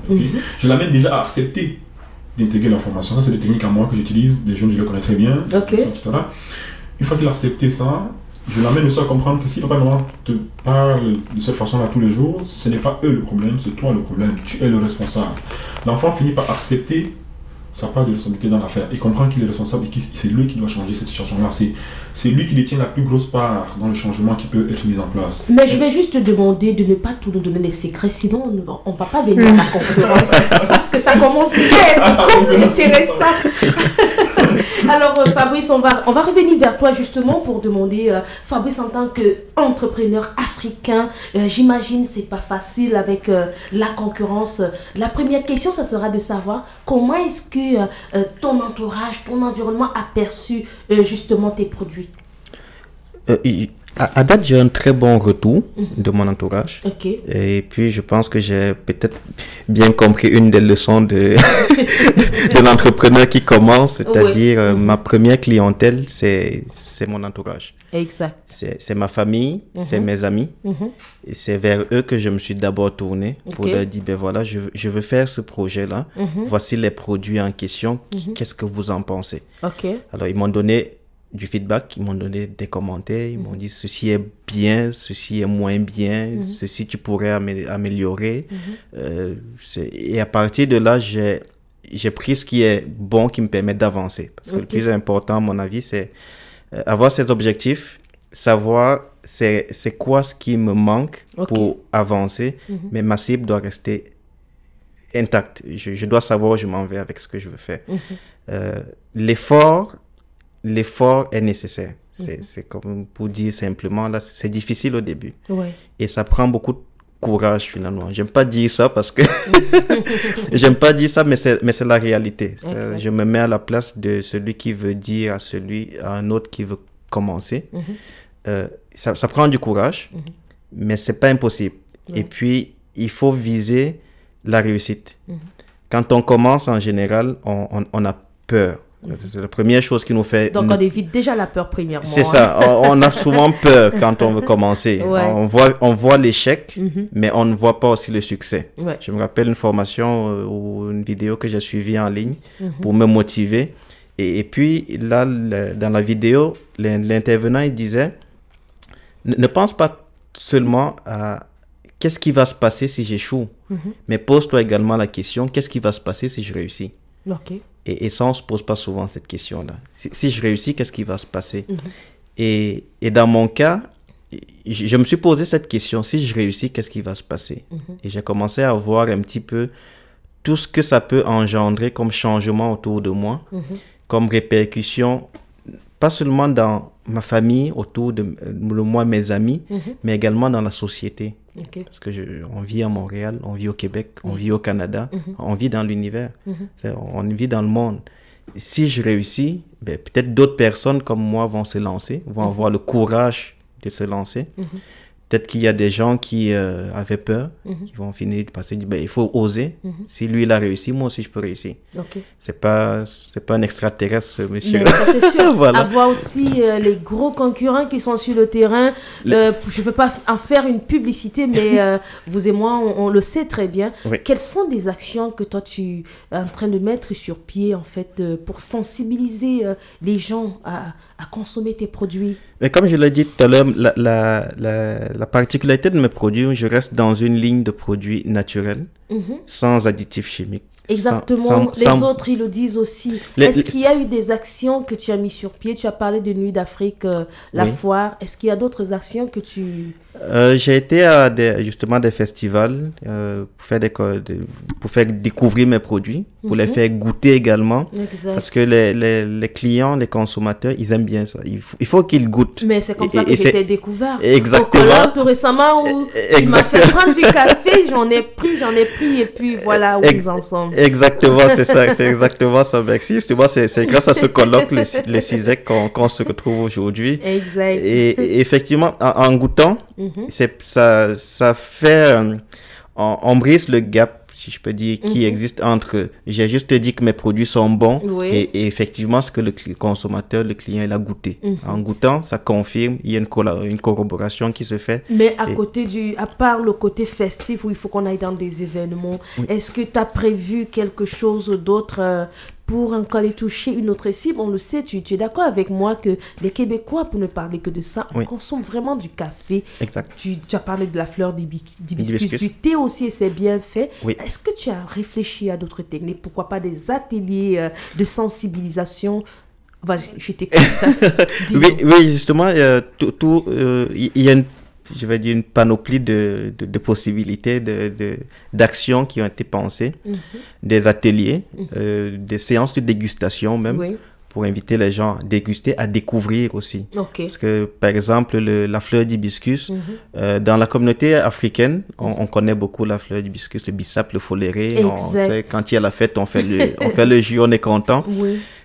Je l'amène déjà à accepter d'intégrer l'information. Ça, c'est des techniques à moi que j'utilise, des jeunes, je les connais très bien, etc. Une fois qu'il a accepté ça, je l'amène aussi à comprendre que si papa et maman te parlent de cette façon-là tous les jours, ce n'est pas eux le problème, c'est toi le problème, tu es le responsable. L'enfant finit par accepter sa part de responsabilité dans l'affaire. Il comprend qu'il est responsable et que c'est lui qui doit changer cette situation-là. C'est lui qui détient la plus grosse part dans le changement qui peut être mis en place. Mais je vais juste te demander de ne pas tout nous donner les secrets, sinon on ne va pas venir à la conférence. C'est parce que ça commence à être intéressant. Alors Fabrice, on va revenir vers toi justement pour demander, Fabrice, en tant qu'entrepreneur africain, j'imagine c'est pas facile avec la concurrence. La première question, ça sera de savoir comment est-ce que ton entourage, ton environnement a perçu justement tes produits. À date, j'ai un très bon retour de mon entourage. Okay. Et puis, je pense que j'ai peut-être bien compris une des leçons de l'entrepreneur qui commence, c'est-à-dire ma première clientèle, c'est mon entourage. Exact. C'est ma famille, c'est mes amis. Et c'est vers eux que je me suis d'abord tourné pour leur dire, ben voilà, je veux faire ce projet-là. Voici les produits en question. Qu'est-ce que vous en pensez? Alors, ils m'ont donné du feedback, ils m'ont donné des commentaires, ils m'ont dit ceci est bien, ceci est moins bien, ceci tu pourrais améliorer. Et à partir de là, j'ai pris ce qui est bon, qui me permet d'avancer. Parce que le plus important, à mon avis, c'est avoir ces objectifs, savoir c'est quoi ce qui me manque pour avancer, mais ma cible doit rester intacte. Je dois savoir où je m'en vais avec ce que je veux faire. L'effort est nécessaire. C'est comme pour dire simplement, là, c'est difficile au début. Et ça prend beaucoup de courage finalement. J'aime pas dire ça parce que... J'aime pas dire ça, mais c'est la réalité. Je me mets à la place de celui qui veut dire à un autre qui veut commencer. Ça prend du courage, mais c'est pas impossible. Et puis, il faut viser la réussite. Quand on commence, en général, on a peur. C'est la première chose qui nous fait... Donc, on évite déjà la peur premièrement. C'est ça. On a souvent peur quand on veut commencer. On voit l'échec, mais on ne voit pas aussi le succès. Je me rappelle une formation ou une vidéo que j'ai suivie en ligne pour me motiver. Et puis, là, dans la vidéo, l'intervenant, il disait, ne pense pas seulement à qu'est-ce qui va se passer si j'échoue, mais pose-toi également la question, qu'est-ce qui va se passer si je réussis? Et ça, on ne se pose pas souvent cette question-là. Si je réussis, qu'est-ce qui va se passer? Et dans mon cas, je me suis posé cette question. Si je réussis, qu'est-ce qui va se passer? Et j'ai commencé à voir un petit peu tout ce que ça peut engendrer comme changement autour de moi, comme répercussion, pas seulement dans ma famille, autour de moi, mes amis, mais également dans la société. Parce que on vit à Montréal, on vit au Québec, on vit au Canada, on vit dans l'univers, on vit dans le monde. Si je réussis, ben, peut-être d'autres personnes comme moi vont se lancer, vont avoir le courage de se lancer. peut-être qu'il y a des gens qui avaient peur, qui vont finir parce qu'ils disent, ben, il faut oser. Si lui, il a réussi, moi aussi, je peux réussir. Ok. C'est pas un extraterrestre, ce monsieur. Mais ça, c'est sûr. Voilà. Avoir aussi les gros concurrents qui sont sur le terrain. Je ne veux pas en faire une publicité, mais vous et moi, on le sait très bien. Oui. Quelles sont des actions que toi, tu es en train de mettre sur pied, en fait, pour sensibiliser les gens à consommer tes produits? Mais comme je l'ai dit tout à l'heure, la particularité de mes produits, je reste dans une ligne de produits naturels, sans additifs chimiques. Exactement. Les autres, ils le disent aussi. Est-ce qu'il y a eu des actions que tu as mis sur pied? Tu as parlé de Nuit d'Afrique, la foire. Est-ce qu'il y a d'autres actions que tu... J'ai été à justement des festivals pour faire découvrir mes produits, pour les faire goûter également. Exact. Parce que les clients, les consommateurs, ils aiment bien ça. Il faut qu'ils goûtent. Mais c'est comme ça que j'ai découvert. Exactement. Au collège, tout récemment, où tu m'as fait prendre du café, j'en ai pris, et puis voilà où nous en sommes. Exactement, c'est ça, c'est exactement ça. Merci. Justement, c'est grâce à ce colloque, les CISEC, qu'on se retrouve aujourd'hui. Exact. Et effectivement, en goûtant, ça fait... on brise le gap, si je peux dire, qui existe entre... J'ai juste dit que mes produits sont bons et effectivement, ce que le consommateur, le client, il a goûté. En goûtant, ça confirme, il y a une corroboration qui se fait. Mais à part le côté festif où il faut qu'on aille dans des événements, est-ce que tu as prévu quelque chose d'autre pour encore aller toucher une autre cible? On le sait, tu es d'accord avec moi que les Québécois, pour ne parler que de ça, on consomme vraiment du café. Exact. Tu as parlé de la fleur d'hibiscus, du thé aussi, et c'est bien fait. Oui. Est-ce que tu as réfléchi à d'autres techniques? Pourquoi pas des ateliers de sensibilisation? Je t'écoute. Oui, justement, il y a je vais dire une panoplie de possibilités, d'actions qui ont été pensées, des ateliers, des séances de dégustation même, pour inviter les gens à déguster, à découvrir aussi. Parce que, par exemple, la fleur d'hibiscus, dans la communauté africaine, on connaît beaucoup la fleur d'hibiscus, le bissap, le foléré. Quand il y a la fête, on fait le jus, on est content.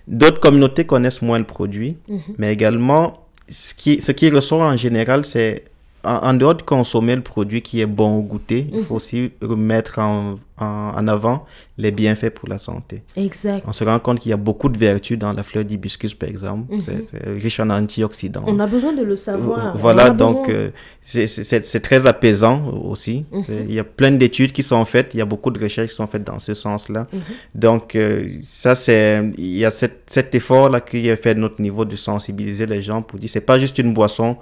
D'autres communautés connaissent moins le produit, mais également, ce qui ressort en général, c'est en dehors de consommer le produit qui est bon au goûter, il faut aussi mettre en avant les bienfaits pour la santé. Exact. On se rend compte qu'il y a beaucoup de vertus dans la fleur d'hibiscus, par exemple. C'est riche en antioxydants. On a besoin de le savoir. Voilà, donc c'est très apaisant aussi. Il y a plein d'études qui sont faites, il y a beaucoup de recherches qui sont faites dans ce sens-là. Donc, il y a cet effort-là qui est fait de notre niveau de sensibiliser les gens pour dire c'est pas juste une boisson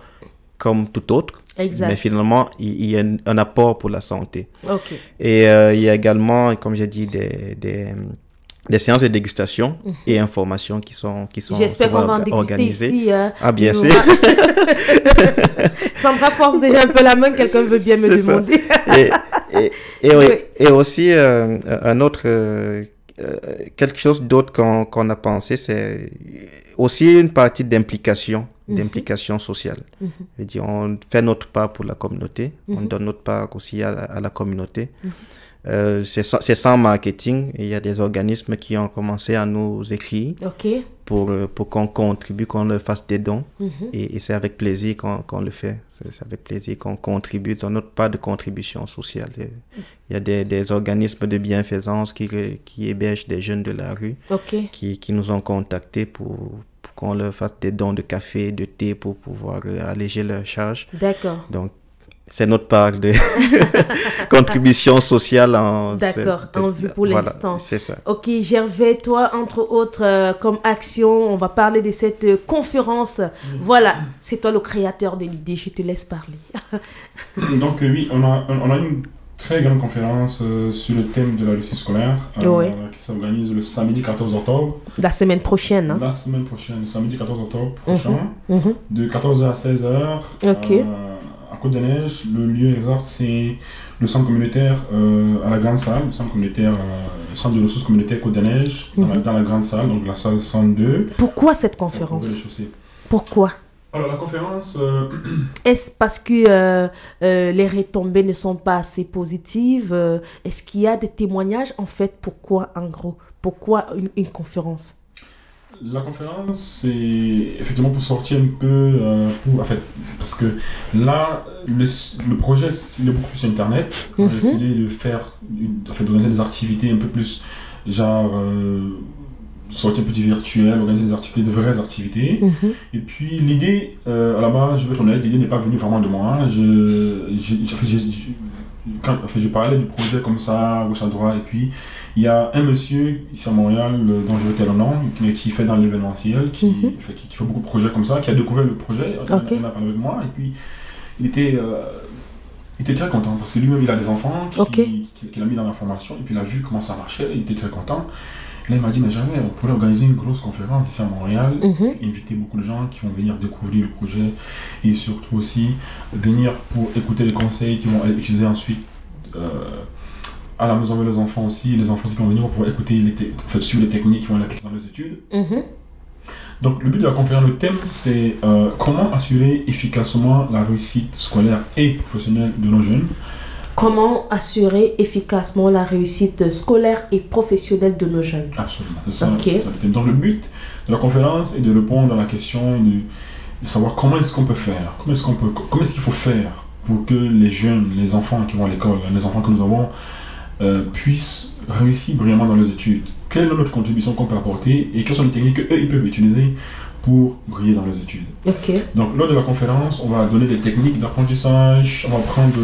comme tout autre, mais finalement, il y a un apport pour la santé. Et il y a également, comme j'ai dit, des séances de dégustation et informations qui sont J'espère qu'on va en déguster organisées. Ici. Bien sûr. Sandra force déjà un peu la main, quelqu'un veut bien me demander. Et aussi, un autre... quelque chose d'autre qu'on a pensé, c'est aussi une partie d'implication sociale. Je veux dire, on fait notre part pour la communauté, on donne notre part aussi à la communauté. C'est sans marketing. Il y a des organismes qui ont commencé à nous écrire pour qu'on contribue, qu'on leur fasse des dons. Et c'est avec plaisir qu'on le fait. C'est avec plaisir qu'on contribue dans notre part de contribution sociale. Il y a des organismes de bienfaisance qui hébergent des jeunes de la rue qui nous ont contactés pour qu'on leur fasse des dons de café, de thé pour pouvoir alléger leurs charges. D'accord. Donc, c'est notre part de contribution sociale. En vue pour l'instant. C'est ça. Ok, Gervais, toi, entre autres, comme action, on va parler de cette conférence. Voilà, c'est toi le créateur de l'idée, je te laisse parler. Donc oui, on a une très grande conférence sur le thème de la réussite scolaire qui s'organise le samedi 14 octobre. La semaine prochaine. La semaine prochaine, le samedi 14 octobre prochain, de 14h à 16h. À Côte-des-Neiges, le lieu exact, c'est le centre communautaire à la grande salle, le centre communautaire, le centre de ressources communautaires Côte-des-Neiges, dans la grande salle, donc la salle 102. Pourquoi cette conférence? Pourquoi? Alors la conférence... Est-ce parce que les retombées ne sont pas assez positives? Est-ce qu'il y a des témoignages? En fait, pourquoi en gros? Pourquoi une conférence? La conférence, c'est effectivement pour sortir un peu, en fait, parce que là, le projet, il est beaucoup plus sur Internet. On a décidé de d'organiser des activités un peu plus, genre, sortir un peu du virtuel, organiser des activités, de vraies activités. Et puis, l'idée, à la base, je vais être honnête, l'idée n'est pas venue vraiment de moi. Je parlais du projet comme ça, gauche à droite, et puis il y a un monsieur ici à Montréal, dont je vais taire le nom, qui fait dans l'événementiel, qui fait beaucoup de projets comme ça, qui a découvert le projet, il en a parlé avec moi, et puis il était très content, parce que lui-même il a des enfants qu'il a mis dans la formation, et puis il a vu comment ça marchait, il était très content. Là, il m'a dit, mais jamais, on pourrait organiser une grosse conférence ici à Montréal, inviter beaucoup de gens qui vont venir découvrir le projet et surtout aussi venir pour écouter les conseils qu'ils vont aller utiliser ensuite à la maison avec les enfants aussi. Les enfants aussi qui vont venir pour pouvoir écouter, suivre les techniques qui vont aller appliquer dans les études. Donc, le but de la conférence, le thème, c'est comment assurer efficacement la réussite scolaire et professionnelle de nos jeunes. Comment assurer efficacement la réussite scolaire et professionnelle de nos jeunes. Absolument, c'est ça. Donc le but de la conférence est de répondre à la question de savoir comment est-ce qu'on peut faire, comment est-ce qu'il faut faire pour que les jeunes, les enfants qui vont à l'école, les enfants que nous avons, puissent réussir brillamment dans les études. Quelle est notre contribution qu'on peut apporter et quelles sont les techniques qu'eux ils peuvent utiliser pour briller dans les études. Donc lors de la conférence, on va donner des techniques d'apprentissage, on va prendre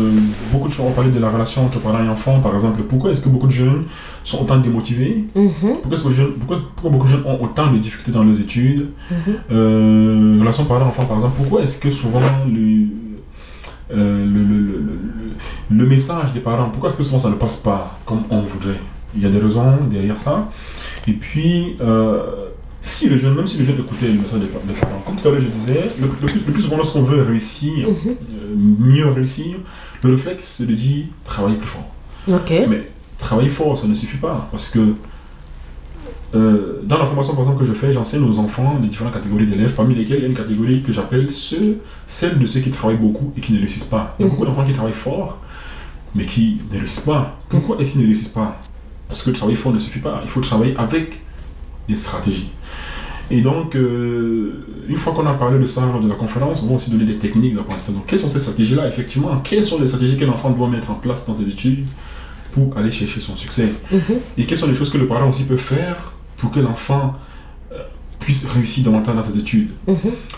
beaucoup de choses, on va parler de la relation entre parents et enfants, par exemple, pourquoi est-ce que beaucoup de jeunes sont autant démotivés, pourquoi beaucoup de jeunes ont autant de difficultés dans les études, relation parents-enfants par exemple, pourquoi est-ce que souvent le message des parents, pourquoi est-ce que souvent ça ne passe pas comme on voudrait. Il y a des raisons derrière ça, et puis même si le jeune écoutait le message des parents, comme tout à l'heure je disais, le plus souvent lorsqu'on veut réussir, mieux réussir, le réflexe c'est de dire travailler plus fort. Mais travailler fort ça ne suffit pas, parce que dans la formation par exemple que je fais, j'enseigne aux enfants les différentes catégories d'élèves, parmi lesquelles il y a une catégorie que j'appelle celle de ceux qui travaillent beaucoup et qui ne réussissent pas. Il y a beaucoup d'enfants qui travaillent fort, mais qui ne réussissent pas. Pourquoi est-ce qu'ils ne réussissent pas? Parce que le travail fort ne suffit pas, il faut travailler avec des stratégies. Et donc, une fois qu'on a parlé de ça lors de la conférence, on va aussi donner des techniques d'apprentissage. Donc, quelles sont ces stratégies-là? Effectivement, quelles sont les stratégies que l'enfant doit mettre en place dans ses études pour aller chercher son succès? Et quelles sont les choses que le parent aussi peut faire pour que l'enfant puisse réussir davantage dans ses études?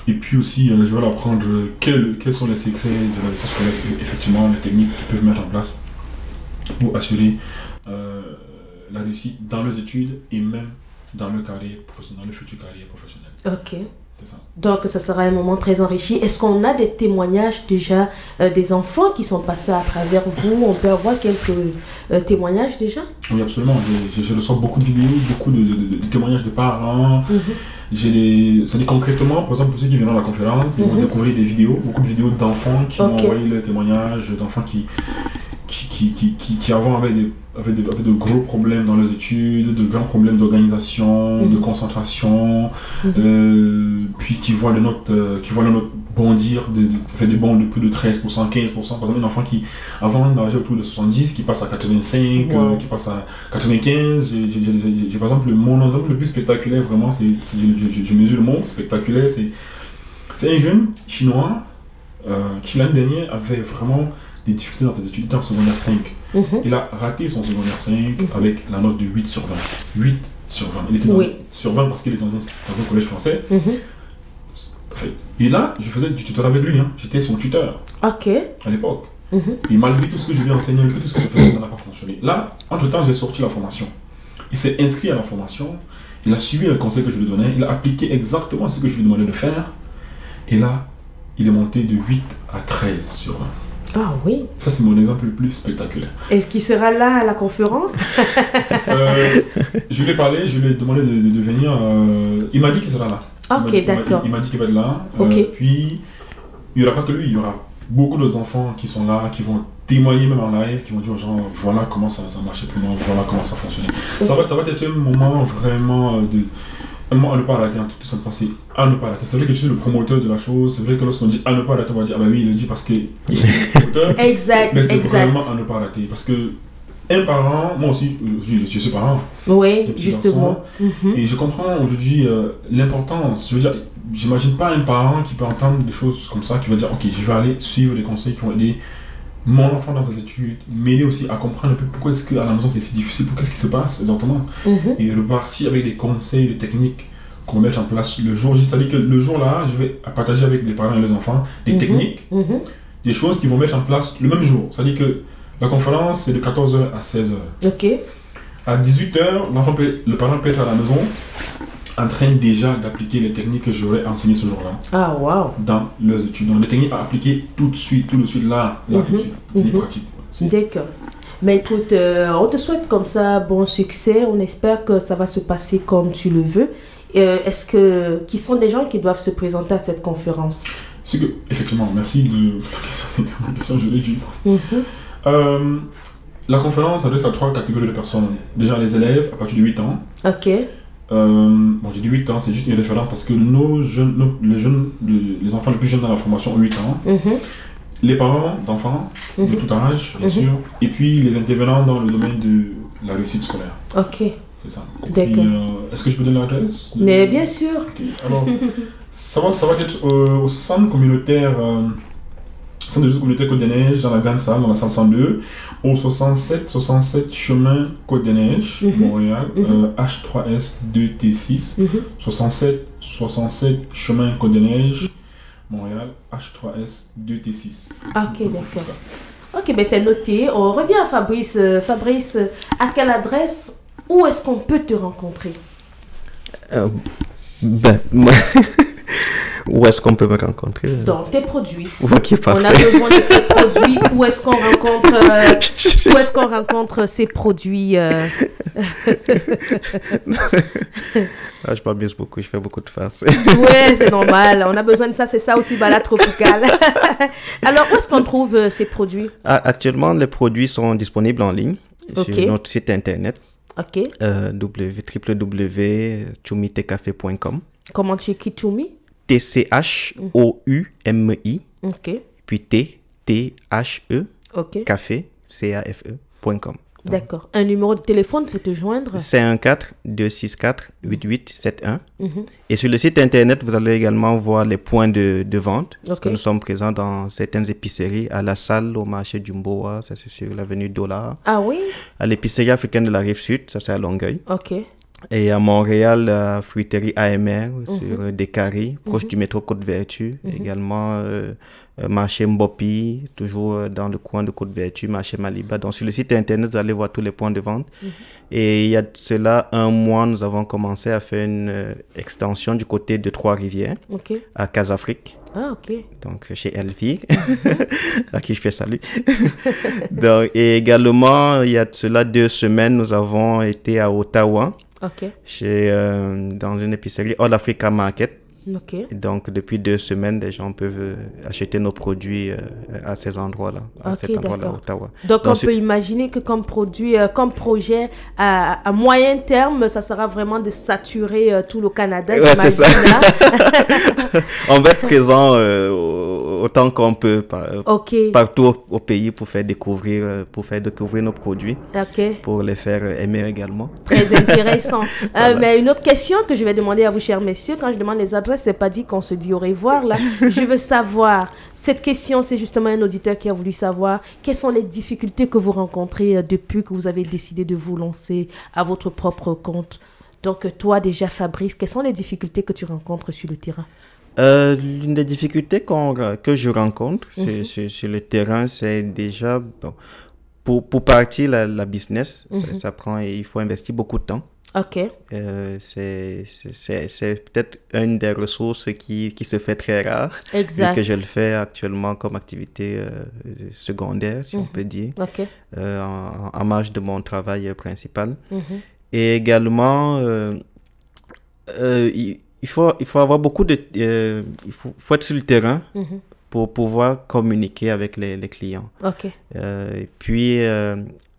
Et puis aussi, je vais leur apprendre quels sont les secrets de la réussite scolaire, effectivement, les techniques qu'ils peuvent mettre en place pour assurer la réussite dans les études et même dans le carrière professionnel, le futur carrière professionnel. C'est ça. Donc, ça sera un moment très enrichi. Est-ce qu'on a des témoignages déjà des enfants qui sont passés à travers vous? On peut avoir quelques témoignages déjà? Oui, absolument. Je reçois beaucoup de vidéos, beaucoup de témoignages de parents. C'est concrètement, par exemple, pour ceux qui viennent à la conférence, ils vont découvrir des vidéos, beaucoup de vidéos d'enfants qui m'ont envoyé leurs témoignages, d'enfants qui avant avaient de gros problèmes dans les études, de grands problèmes d'organisation, de concentration, puis qui voient le note bondir, fait des bonds de plus de 13%, 15%. Par exemple, un enfant qui avant nageait autour de 70, qui passe à 85, qui passe à 95. J'ai par exemple, mon exemple le plus spectaculaire, vraiment, je mesure le mot spectaculaire, c'est un jeune chinois qui l'année dernière avait vraiment des difficultés dans ses études, en secondaire 5. Il a raté son secondaire 5 avec la note de 8 sur 20. 8 sur 20. Il était sur 20 parce qu'il était dans un collège français. Et là, je faisais du tuteur avec lui. J'étais son tuteur à l'époque. Et malgré tout ce que je lui ai enseigné, malgré tout ce que je faisais, ça n'a pas fonctionné. Là, entre-temps, j'ai sorti la formation. Il s'est inscrit à la formation. Il a suivi le conseil que je lui donnais. Il a appliqué exactement ce que je lui demandais de faire. Et là, il est monté de 8 à 13 sur 20. Ah oui. Ça, c'est mon exemple le plus spectaculaire. Est-ce qu'il sera là à la conférence? Je lui ai parlé, je lui ai demandé de venir. Il m'a dit qu'il sera là. D'accord. Il m'a dit qu'il va être là. Puis, il n'y aura pas que lui, il y aura beaucoup d'autres enfants qui sont là, qui vont témoigner même en live, qui vont dire aux gens, voilà comment ça marchait pour moi, voilà comment ça fonctionnait. Ça va être un moment vraiment à ne pas arrêter, tout simplement, c'est à ne pas arrêter. C'est vrai que je suis le promoteur de la chose, c'est vrai que lorsqu'on dit à ne pas arrêter, on va dire, ah bah oui, il le dit parce qu'il est le promoteur. Exact. Mais c'est vraiment à ne pas arrêter, parce que un parent, moi aussi, je suis parent. Oui, J'ai petits justement. garçons, et je comprends aujourd'hui l'importance. Je veux dire, j'imagine pas un parent qui peut entendre des choses comme ça, qui va dire, ok, je vais aller suivre les conseils qui vont aider mon enfant dans ses études, m'aider aussi à comprendre un peu pourquoi est-ce qu'à la maison c'est si difficile, qu'est-ce qui se passe exactement. Et repartir avec des conseils, des techniques qu'on va mettre en place le jour J. C'est-à-dire que le jour là, je vais partager avec les parents et les enfants des techniques, des choses qu'ils vont mettre en place le même jour. C'est-à-dire que la conférence c'est de 14h à 16h. Ok. À 18h, le parent peut être à la maison en train déjà d'appliquer les techniques que j'aurais enseignées ce jour-là Ah, waouh. dans leurs études. Donc les techniques à appliquer tout de suite, là, tout de suite. Techniques pratiques. D'accord. Mais écoute, on te souhaite comme ça bon succès. On espère que ça va se passer comme tu le veux. Qui sont des gens qui doivent se présenter à cette conférence? C'est que, effectivement, merci de la question, c'est une question, je l'ai dit. La conférence s'adresse à 3 catégories de personnes. Déjà les élèves à partir de 8 ans. Ok. Bon, j'ai dit 8 ans, c'est juste une référence parce que les enfants les plus jeunes dans la formation ont 8 ans. Les parents d'enfants de tout âge, bien sûr. Et puis les intervenants dans le domaine de la réussite scolaire. Ok. C'est ça. D'accord. Est-ce que je peux donner l'adresse? Mais bien sûr. Okay. Alors, ça va être au centre communautaire, centre de jeux communautaire Côte des Neiges, dans la grande salle, dans la salle 102, au 67 chemin Côte des Neiges, Montréal, H3S 2T6, 67 chemin Côte des Neiges, Montréal, H3S 2T6. Ok, d'accord. Ok, ben c'est noté. On revient à Fabrice. Fabrice, à quelle adresse, où est-ce qu'on peut te rencontrer? Où est-ce qu'on peut me rencontrer? Dans tes produits. Ok, parfait. On a besoin de ces produits. Où est-ce qu'on rencontre ces produits Je m'amuse beaucoup, je fais beaucoup de farces. Ouais, c'est normal. On a besoin de ça. C'est ça aussi, balade tropicale. Alors, où est-ce qu'on trouve ces produits? Actuellement, les produits sont disponibles en ligne sur notre site internet. Ok. www.chumitecafé.com. Comment tu écris Choumi? TCHOUMI. Ok. Puis TTHE. Ok. Café, CAFE.com. D'accord. Un numéro de téléphone pour te joindre? 514-264-8871. Et sur le site internet, vous allez également voir les points de vente. Parce que nous sommes présents dans certaines épiceries, à la salle, au marché du Mboa, ça c'est sur l'avenue Dollar. Ah oui? À l'épicerie africaine de la Rive-Sud, ça c'est à Longueuil. Ok. Et à Montréal, la fruiterie AMR, sur Descaries, proche du métro Côte-Vertu. Également, marché Mbopi, toujours dans le coin de Côte-Vertu, marché Maliba. Donc, sur le site internet, vous allez voir tous les points de vente. Et il y a de cela un mois, nous avons commencé à faire une extension du côté de Trois-Rivières, à Casafrique. Ah, ok. Donc, chez Elvire, à qui je fais salut. Donc, et également, il y a de cela 2 semaines, nous avons été à Ottawa. Ok. Dans une épicerie All Africa Market. Ok. Donc, depuis 2 semaines, les gens peuvent acheter nos produits à ces endroits-là, cet endroit-là, à Ottawa. Donc, on peut imaginer que comme produit, comme projet, à moyen terme, ça sera vraiment de saturer tout le Canada. Ouais, c'est ça. On va être présent autant qu'on peut partout au pays pour faire découvrir nos produits, pour les faire aimer également. Très intéressant. Voilà. Mais une autre question que je vais demander à vous, chers messieurs, quand je demande les adresses, c'est pas dit qu'on se dit au revoir là. Je veux savoir, cette question, c'est justement un auditeur qui a voulu savoir quelles sont les difficultés que vous rencontrez depuis que vous avez décidé de vous lancer à votre propre compte. Donc toi déjà Fabrice, quelles sont les difficultés que tu rencontres sur le terrain? L'une des difficultés que je rencontre sur le terrain, c'est déjà pour partir la business, ça prend, il faut investir beaucoup de temps. Ok. C'est peut-être une des ressources qui se fait très rare. Exact. Et que je le fais actuellement comme activité secondaire, si on peut dire. Ok. En marge de mon travail principal. Et également, il faut avoir beaucoup de... il faut être sur le terrain pour pouvoir communiquer avec les clients. Ok. Et puis,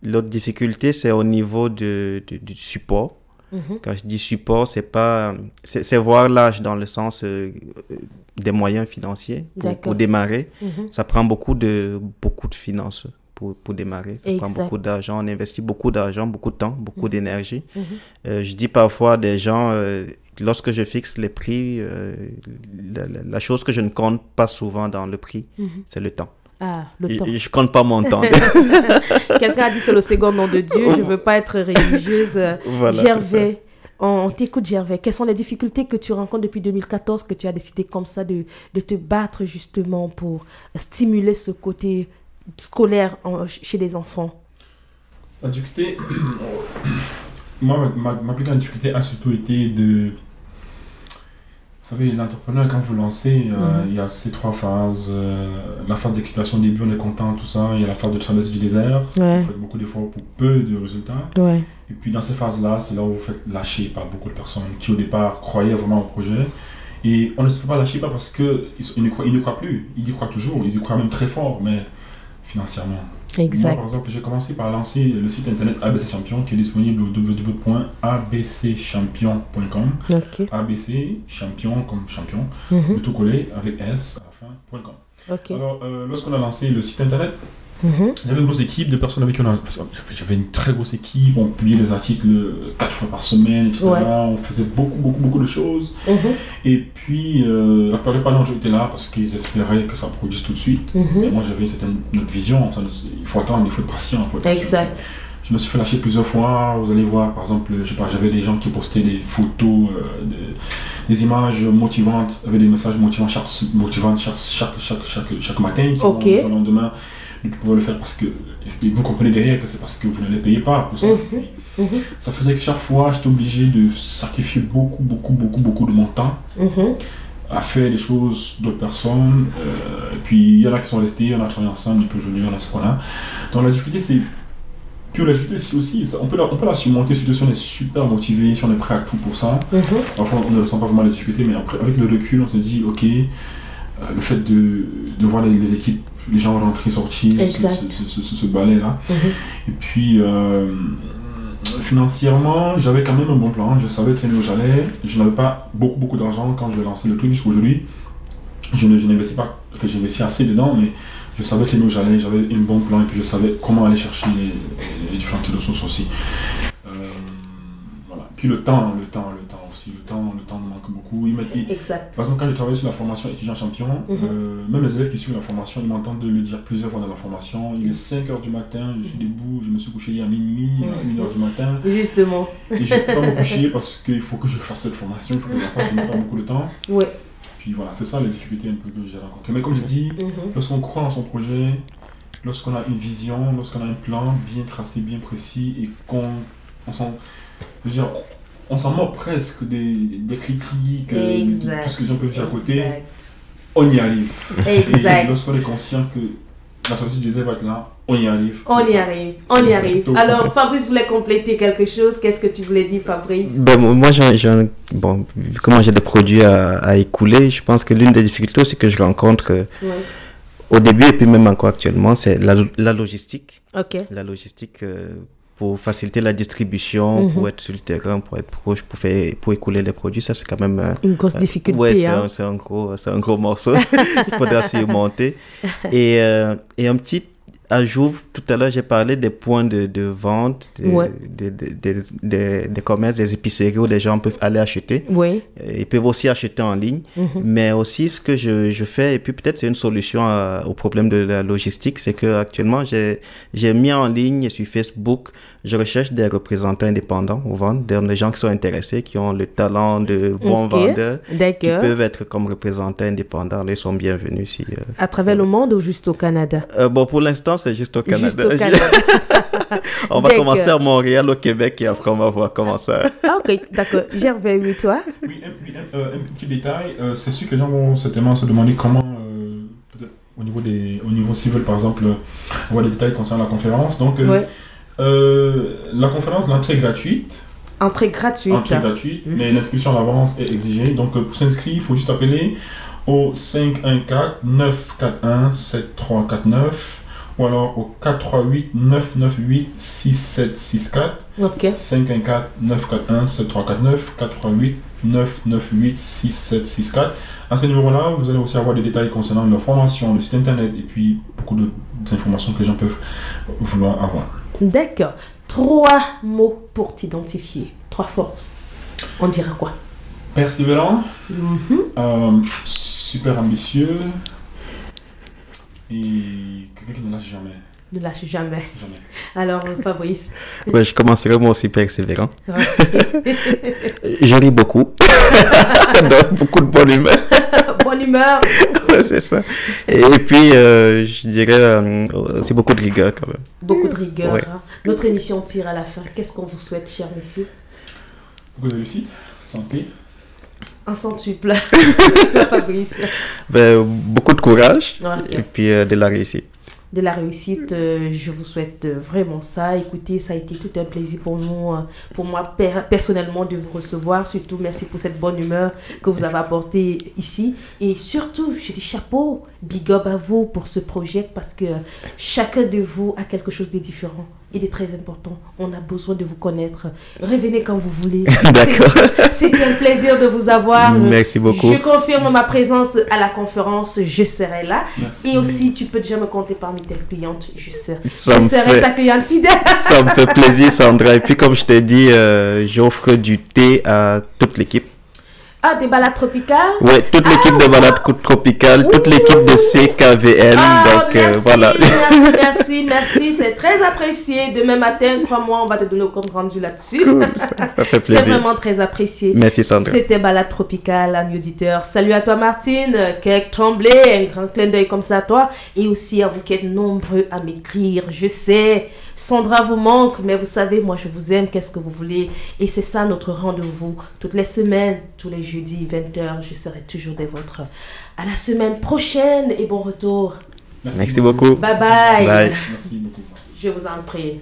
l'autre difficulté, c'est au niveau du support. Quand je dis support, c'est voir l'âge dans le sens des moyens financiers pour démarrer. Ça prend beaucoup de finances pour démarrer. Ça prend Exact. beaucoup d'argent, on investit beaucoup d'argent, beaucoup de temps, beaucoup d'énergie. Je dis parfois à des gens, lorsque je fixe les prix, la chose que je ne compte pas souvent dans le prix, c'est le temps. Ah, le temps. Je ne compte pas mon temps. Quelqu'un a dit c'est le second nom de Dieu. Je ne veux pas être religieuse. Voilà, Gervais, on t'écoute Gervais. Quelles sont les difficultés que tu rencontres depuis 2014 que tu as décidé comme ça de te battre justement pour stimuler ce côté scolaire chez les enfants? La difficulté, moi, ma plus grande difficulté a surtout été de... Vous savez, l'entrepreneur, quand vous lancez, il y a ces 3 phases. La phase d'excitation au début, on est content, tout ça. Il y a la phase de traverse du désert. Ouais. Vous faites beaucoup d'efforts pour peu de résultats. Ouais. Et puis dans ces phases-là, c'est là où vous faites lâcher par beaucoup de personnes qui au départ croyaient vraiment au projet. Et on ne se fait pas lâcher pas parce qu'ils ne croient plus. Ils y croient toujours, ils y croient même très fort, mais financièrement. Exact. Moi, par exemple, j'ai commencé par lancer le site internet ABC Champion qui est disponible au www.abcchampion.com. Ok. ABC Champion comme champion, Mhm. tout collé avec S à la fin.com. Ok. Alors, lorsqu'on a lancé le site internet, Mhm. j'avais une grosse équipe de personnes avec qui j'avais une très grosse équipe, on publiait des articles 4 fois par semaine, etc. Ouais. On faisait beaucoup de choses. Mhm. Et puis, la plupart des gens étaient là parce qu'ils espéraient que ça produise tout de suite. Mhm. Et moi, j'avais une certaine autre vision. Il faut attendre, il faut être patient. Exact. Je me suis fait lâcher plusieurs fois. Vous allez voir, par exemple, je sais pas, j'avais des gens qui postaient des photos, des images motivantes, avec des messages motivants chaque matin. Qui Ok. le lendemain, vous pouvez le faire parce que vous comprenez derrière que c'est parce que vous ne les payez pas pour ça. Ça faisait que chaque fois, j'étais obligé de sacrifier beaucoup de mon temps Mhm. à faire des choses d'autres personnes. Et puis, il y en a qui sont restés, on a travaillé ensemble, et puis aujourd'hui, on a ce qu'on a. Donc, la difficulté, c'est. Puis, la difficulté, c'est aussi, on peut la surmonter surtout si on est super motivé, si on est prêt à tout pour ça. Parfois, on ne ressent pas vraiment les difficultés, mais après, avec le recul, on se dit, ok, le fait de voir les équipes, les gens rentrer, sortir, ce balai-là. Et puis, financièrement, j'avais quand même un bon plan, je savais très bien où j'allais, je n'avais pas beaucoup d'argent quand je lançais le truc jusqu'aujourd'hui. Je n'investis pas, enfin j'investis assez dedans, mais je savais très bien où j'allais, j'avais un bon plan et puis je savais comment aller chercher les différentes ressources aussi. Voilà. Puis le temps aussi, le temps me manque beaucoup. Exact. Par exemple, quand j'ai travaillé sur la formation étudiant champion, même les élèves qui suivent la formation, ils m'entendent le dire plusieurs fois dans la formation. Il est 5h du matin, je suis debout, je me suis couché à minuit, à 1h du matin. Justement. Et je ne peux pas me coucher parce qu'il faut que je fasse cette formation, il faut que je la fasse, je n'ai pas beaucoup de temps. Ouais. Puis voilà, c'est ça les difficultés un peu que j'ai rencontrées. Mais comme je dis, lorsqu'on croit en son projet, lorsqu'on a une vision, lorsqu'on a un plan bien tracé, bien précis, et on s'en moque presque des critiques, de tout ce que les gens peuvent dire à côté, on y arrive. Exact. Et lorsqu'on est conscient que la sortie du désert va être là, on y arrive. On y arrive. Alors, Fabrice voulait compléter quelque chose. Qu'est-ce que tu voulais dire, Fabrice? Ben, moi, bon, vu comment j'ai des produits à écouler, je pense que l'une des difficultés aussi que je rencontre au début et puis même encore actuellement, c'est la logistique. Ok. La logistique pour faciliter la distribution, pour être sur le terrain, pour être proche, pour écouler les produits, ça c'est quand même une grosse difficulté. Ouais, c'est un gros morceau. Il faudra surmonter. Et un petit ajout, tout à l'heure j'ai parlé des points de vente, des commerces, des épiceries où les gens peuvent aller acheter. Oui. Ils peuvent aussi acheter en ligne. Mais aussi ce que je fais, et puis peut-être c'est une solution au problème de la logistique, c'est que actuellement j'ai mis en ligne sur Facebook, je recherche des représentants indépendants aux ventes, des gens qui sont intéressés, qui ont le talent de bons vendeurs, qui peuvent être comme représentants indépendants. Ils sont bienvenus. Si, à travers le monde ou juste au Canada? Bon, pour l'instant, c'est juste au Canada. Juste au Canada. On va commencer à Montréal, au Québec, et après on va voir comment ça... Ah, ok, d'accord. Gervais, oui, toi? Oui, un petit détail. C'est sûr que les gens vont certainement se demander comment, peut-être au niveau civil, par exemple, avoir des détails concernant la conférence. Donc, la conférence, l'entrée est gratuite. Entrée gratuite, mais l'inscription à l'avance est exigée. Donc, pour s'inscrire, il faut juste appeler au 514-941-7349 ou alors au 438 998 6764. Ok. 514 941 7349 438 998 6764. À ce numéro-là, vous allez aussi avoir des détails concernant leur formation, le site internet et puis beaucoup d'informations que les gens peuvent vouloir avoir. D'accord. 3 mots pour t'identifier. 3 forces. On dira quoi? Persévérant, super ambitieux et quelqu'un qui ne lâche jamais. Ne lâche jamais. Jamais. Alors, Fabrice. Ouais, je commencerai moi aussi persévérant. Ouais. Je ris beaucoup. Donc, beaucoup de bonne humeur. Bonne humeur. Ouais, c'est ça. Et puis, je dirais aussi beaucoup de rigueur quand même. Beaucoup de rigueur. Ouais. Hein. Notre émission tire à la fin. Qu'est-ce qu'on vous souhaite, chers messieurs? Beaucoup de réussite, santé. Un centuple. Toi, Fabrice. Ben, beaucoup de courage Ok. et puis de la réussite. De la réussite, je vous souhaite vraiment ça. Écoutez, ça a été tout un plaisir pour nous, pour moi personnellement de vous recevoir. Surtout, merci pour cette bonne humeur que vous avez apportée ici. Et surtout, je dis chapeau, big up à vous pour ce projet parce que chacun de vous a quelque chose de différent. Il est très important. On a besoin de vous connaître. Revenez quand vous voulez. D'accord. C'est un plaisir de vous avoir. Merci beaucoup. Je confirme ma présence à la conférence. Je serai là. Merci. Et aussi, tu peux déjà me compter parmi tes clientes. Je serai Ça ta cliente fidèle. ça me fait plaisir, Sandra. Et puis, comme je t'ai dit, j'offre du thé à toute l'équipe. Ah, des balades tropicales. Ouais, toute l'équipe de Balade Tropicale, toute l'équipe de CKVL. Ah, Donc, merci, voilà. merci. C'est très apprécié. Demain matin, crois-moi, on va te donner au compte rendu là-dessus. Cool, ça fait C'est plaisir. vraiment très apprécié. Merci, Sandra. C'était Balade Tropicale, ami auditeur. Salut à toi, Martine. Quelques tremblés, un grand clin d'œil comme ça à toi. Et aussi à vous qui êtes nombreux à m'écrire. Je sais, Sandra vous manque, mais vous savez, moi je vous aime. Qu'est-ce que vous voulez? Et c'est ça notre rendez-vous. Toutes les semaines, tous les jeudis, 20h, je serai toujours des vôtres. À la semaine prochaine et bon retour. Merci beaucoup. Bye bye. Bye. Merci beaucoup. Je vous en prie.